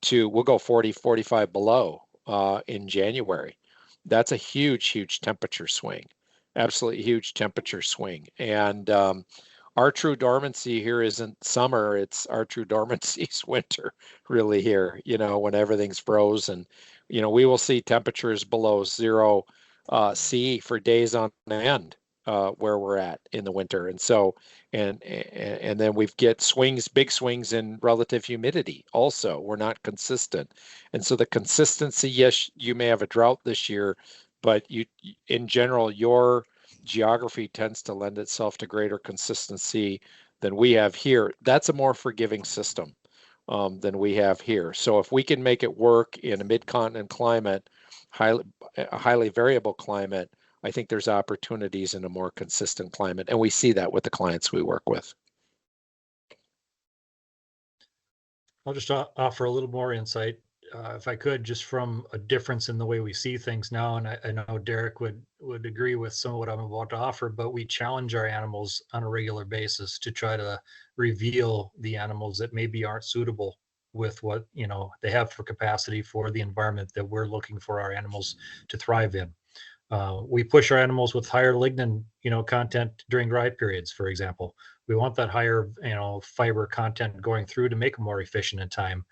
[SPEAKER 3] to we'll go 40, 45 below in January. That's a huge temperature swing, absolutely huge temperature swing. And our true dormancy here isn't summer, it's our true dormancy is winter, really, here, when everything's frozen. We will see temperatures below 0 C for days on end where we're at in the winter. And so, and then we get big swings in relative humidity also. We're not consistent. And so the consistency, yes, you may have a drought this year, but in general, your geography tends to lend itself to greater consistency than we have here. That's a more forgiving system than we have here. So if we can make it work in a mid-continent climate, a highly variable climate, I think there's opportunities in a more consistent climate. And we see that with the clients we work with.
[SPEAKER 4] I'll just offer a little more insight, if I could, just from a difference in the way we see things now. And I know Derek would agree with some of what I'm about to offer, but we challenge our animals on a regular basis to try to reveal the animals that maybe aren't suitable with what they have for capacity for the environment that we're looking for our animals to thrive in. We push our animals with higher lignin, content during dry periods, for example. We want that higher, fiber content going through to make them more efficient in time.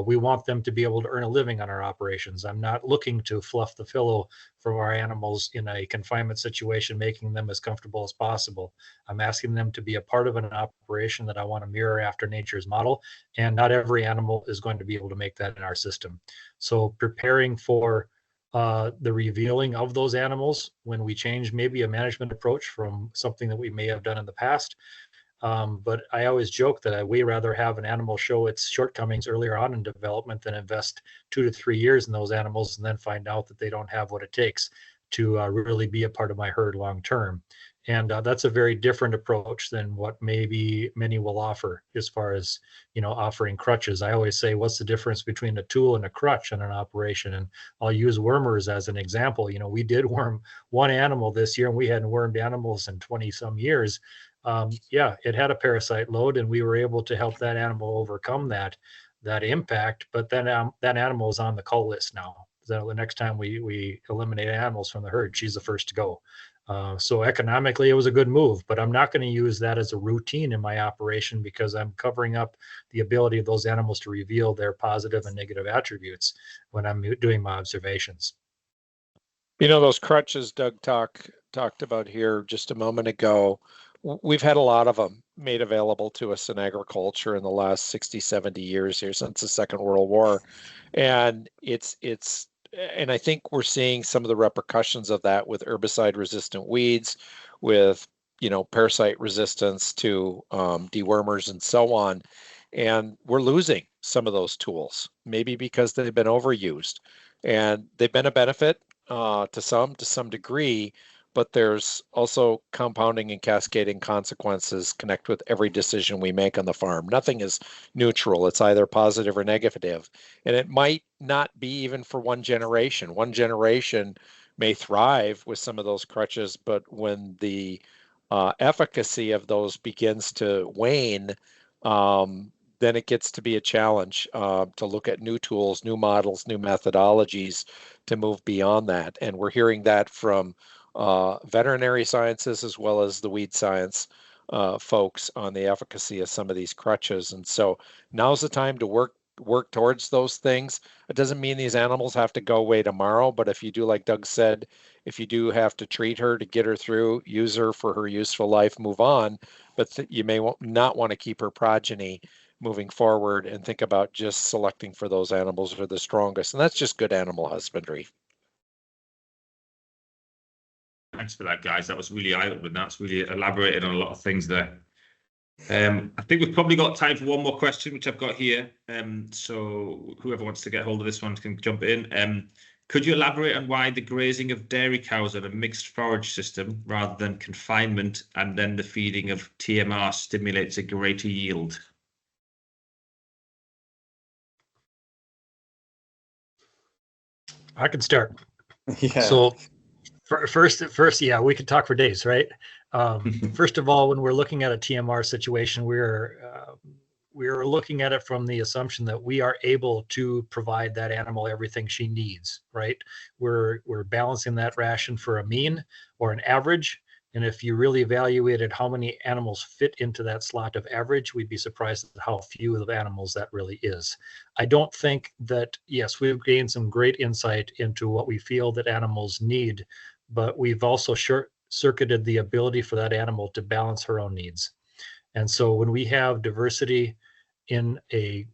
[SPEAKER 4] We want them to be able to earn a living on our operations. I'm not looking to fluff the pillow for our animals in a confinement situation, making them as comfortable as possible. I'm asking them to be a part of an operation that I want to mirror after nature's model, and not every animal is going to be able to make that in our system. So preparing for the revealing of those animals when we change maybe a management approach from something that we may have done in the past. But I always joke that we rather have an animal show its shortcomings earlier on in development than invest 2 to 3 years in those animals and then find out that they don't have what it takes to really be a part of my herd long term. And that's a very different approach than what maybe many will offer as far as, offering crutches. I always say, what's the difference between a tool and a crutch in an operation? And I'll use wormers as an example. We did worm one animal this year, and we hadn't wormed animals in 20 some years. It had a parasite load, and we were able to help that animal overcome that impact. But then that animal is on the call list now. So the next time we eliminate animals from the herd, she's the first to go. So economically, it was a good move, but I'm not going to use that as a routine in my operation because I'm covering up the ability of those animals to reveal their positive and negative attributes when I'm doing my observations.
[SPEAKER 3] Those crutches Doug talked about here just a moment ago, we've had a lot of them made available to us in agriculture in the last 60, 70 years here since the Second World War. And and I think we're seeing some of the repercussions of that with herbicide resistant weeds, with, parasite resistance to dewormers and so on. And we're losing some of those tools, maybe because they've been overused. And they've been a benefit to some degree, but there's also compounding and cascading consequences connect with every decision we make on the farm. Nothing is neutral. It's either positive or negative. And it might not be even for one generation. One generation may thrive with some of those crutches, but when the efficacy of those begins to wane, then it gets to be a challenge to look at new tools, new models, new methodologies to move beyond that. And we're hearing that from veterinary sciences as well as the weed science folks on the efficacy of some of these crutches. And so now's the time to work towards those things. It doesn't mean these animals have to go away tomorrow, but if you do, like Doug said, if you do have to treat her to get her through, use her for her useful life, move on, but you may not want to keep her progeny moving forward and think about just selecting for those animals that are the strongest. And that's just good animal husbandry.
[SPEAKER 5] Thanks for that, guys. That was really eye-opening. That's really elaborated on a lot of things there. I think we've probably got time for one more question, which I've got here. So whoever wants to get hold of this one can jump in. Could you elaborate on why the grazing of dairy cows on a mixed forage system rather than confinement and then the feeding of TMR stimulates a greater yield?
[SPEAKER 4] I can start.
[SPEAKER 2] Yeah.
[SPEAKER 4] So first, yeah, we could talk for days, right? First of all, when we're looking at a TMR situation, we're looking at it from the assumption that we are able to provide that animal everything she needs, right? We're balancing that ration for a mean or an average. And if you really evaluated how many animals fit into that slot of average, we'd be surprised at how few of the animals that really is. I don't think that, yes, we've gained some great insight into what we feel that animals need, but we've also short-circuited the ability for that animal to balance her own needs. And so when we have diversity in a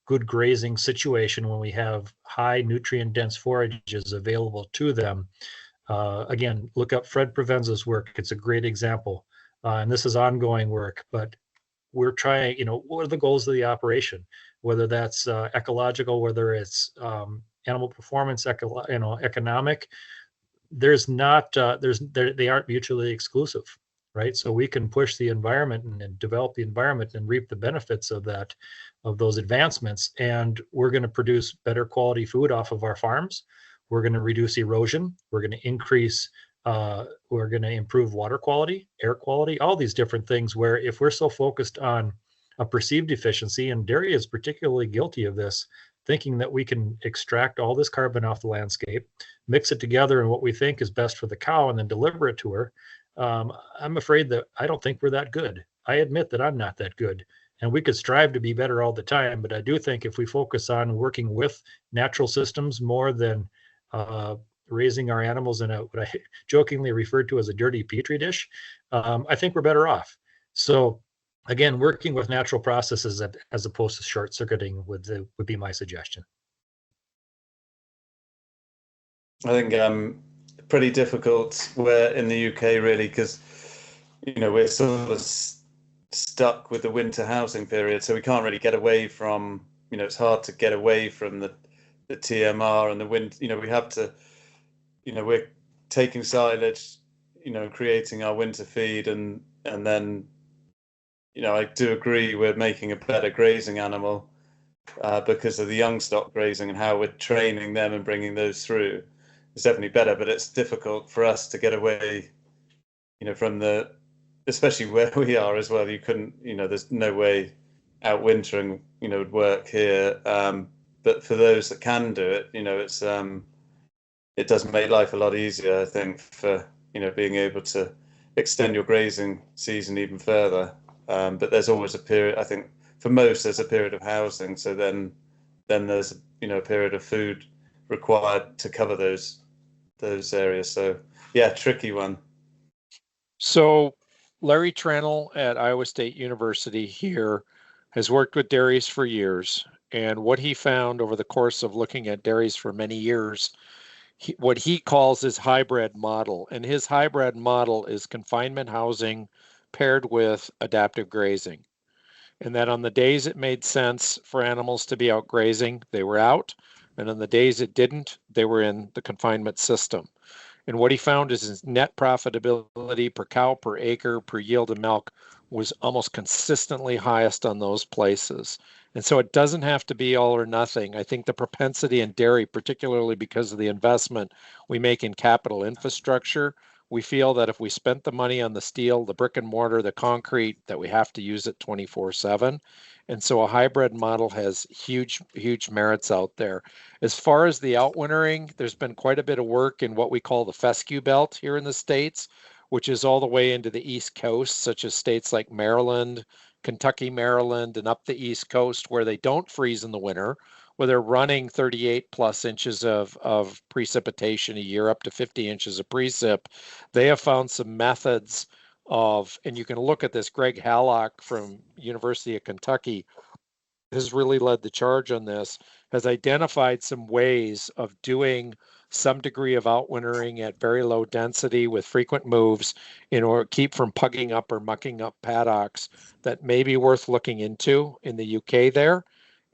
[SPEAKER 4] good grazing situation, when we have high nutrient dense forages available to them, again, look up Fred Provenza's work. It's a great example. And this is ongoing work, but we're trying, what are the goals of the operation? Whether that's ecological, whether it's animal performance, economic, they aren't mutually exclusive, right? So we can push the environment and develop the environment and reap the benefits of those advancements. And we're going to produce better quality food off of our farms. We're going to reduce erosion. We're going to increase, we're going to improve water quality, air quality, all these different things where if we're so focused on a perceived efficiency, and dairy is particularly guilty of this, thinking that we can extract all this carbon off the landscape, mix it together in what we think is best for the cow and then deliver it to her. I'm afraid that I don't think we're that good. I admit that I'm not that good. And we could strive to be better all the time, but I do think if we focus on working with natural systems more than raising our animals in what I jokingly referred to as a dirty petri dish, I think we're better off. So again, working with natural processes as opposed to short-circuiting would be my suggestion.
[SPEAKER 2] I think pretty difficult where in the UK really, because we're sort of stuck with the winter housing period, so we can't really get away from it's hard to get away from the TMR and the wind. We have to, we're taking silage, creating our winter feed, and then, I do agree we're making a better grazing animal because of the young stock grazing and how we're training them and bringing those through. It's definitely better, but it's difficult for us to get away, from especially where we are as well. You couldn't, there's no way outwintering, would work here. But for those that can do it, it's it does make life a lot easier, I think, for being able to extend your grazing season even further. But there's always a period. I think for most there's a period of housing, so then there's a period of food required to cover those areas. So yeah, tricky one.
[SPEAKER 3] So Larry Trennell at Iowa State University here has worked with dairies for years. And what he found over the course of looking at dairies for many years, what he calls his hybrid model. And his hybrid model is confinement housing paired with adaptive grazing. And that on the days it made sense for animals to be out grazing, they were out. And on the days it didn't, they were in the confinement system. And what he found is his net profitability per cow, per acre, per yield of milk was almost consistently highest on those places. And so it doesn't have to be all or nothing. I think the propensity in dairy, particularly because of the investment we make in capital infrastructure, we feel that if we spent the money on the steel, the brick and mortar, the concrete, that we have to use it 24/7. And so a hybrid model has huge, huge merits out there. As far as the outwintering, there's been quite a bit of work in what we call the fescue belt here in the States, which is all the way into the East Coast, such as states like Maryland, Kentucky, Maryland, and up the East Coast, where they don't freeze in the winter, where they're running 38 plus inches of precipitation a year, up to 50 inches of precip. They have found some methods of, and you can look at this, Greg Hallock from University of Kentucky has really led the charge on this, has identified some ways of doing some degree of outwintering at very low density with frequent moves in order to keep from pugging up or mucking up paddocks that may be worth looking into in the UK there,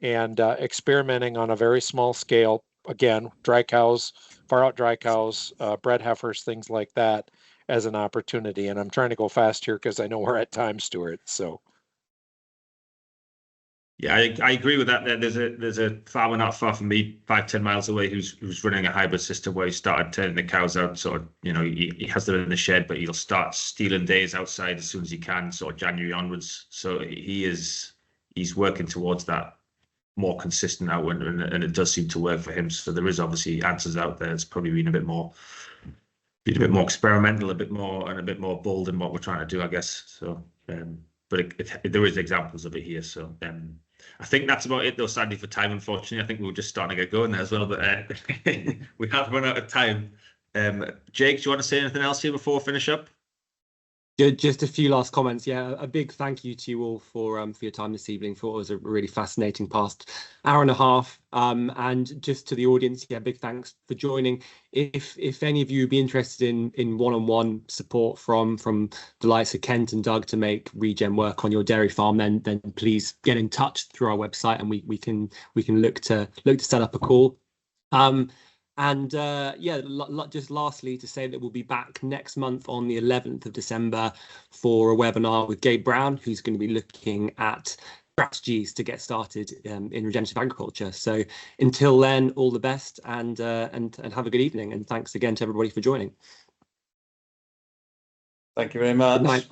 [SPEAKER 3] and experimenting on a very small scale. Again, dry cows, far out dry cows, bred heifers, things like that, as an opportunity. And I'm trying to go fast here because I know we're at time, Stuart. So.
[SPEAKER 5] Yeah, I agree with that. There's a farmer not far from me, 5-10 miles away, who's running a hybrid system where he started turning the cows out. Sort of, he has them in the shed, but he'll start stealing days outside as soon as he can, sort of January onwards. So he's working towards that more consistent outwinter, and it does seem to work for him. So there is obviously answers out there. It's probably been a bit more experimental, a bit more bold in what we're trying to do, I guess. So, but there is examples of it here. So, I think that's about it, though. Sadly for time, unfortunately, I think we were just starting to get going there as well. But we have run out of time. Jake, do you want to say anything else here before we finish up?
[SPEAKER 1] Just a few last comments. Yeah, a big thank you to you all for your time this evening. Thought it was a really fascinating past hour and a half. And just to the audience, yeah, big thanks for joining. If any of you would be interested in one-on-one support from the likes of Kent and Doug to make Regen work on your dairy farm, then please get in touch through our website, and we can look to set up a call. And just lastly to say that we'll be back next month on the 11th of December for a webinar with Gabe Brown, who's going to be looking at strategies to get started in regenerative agriculture. So until then, all the best, and have a good evening. And thanks again to everybody for joining.
[SPEAKER 2] Thank you very much.
[SPEAKER 1] Good night.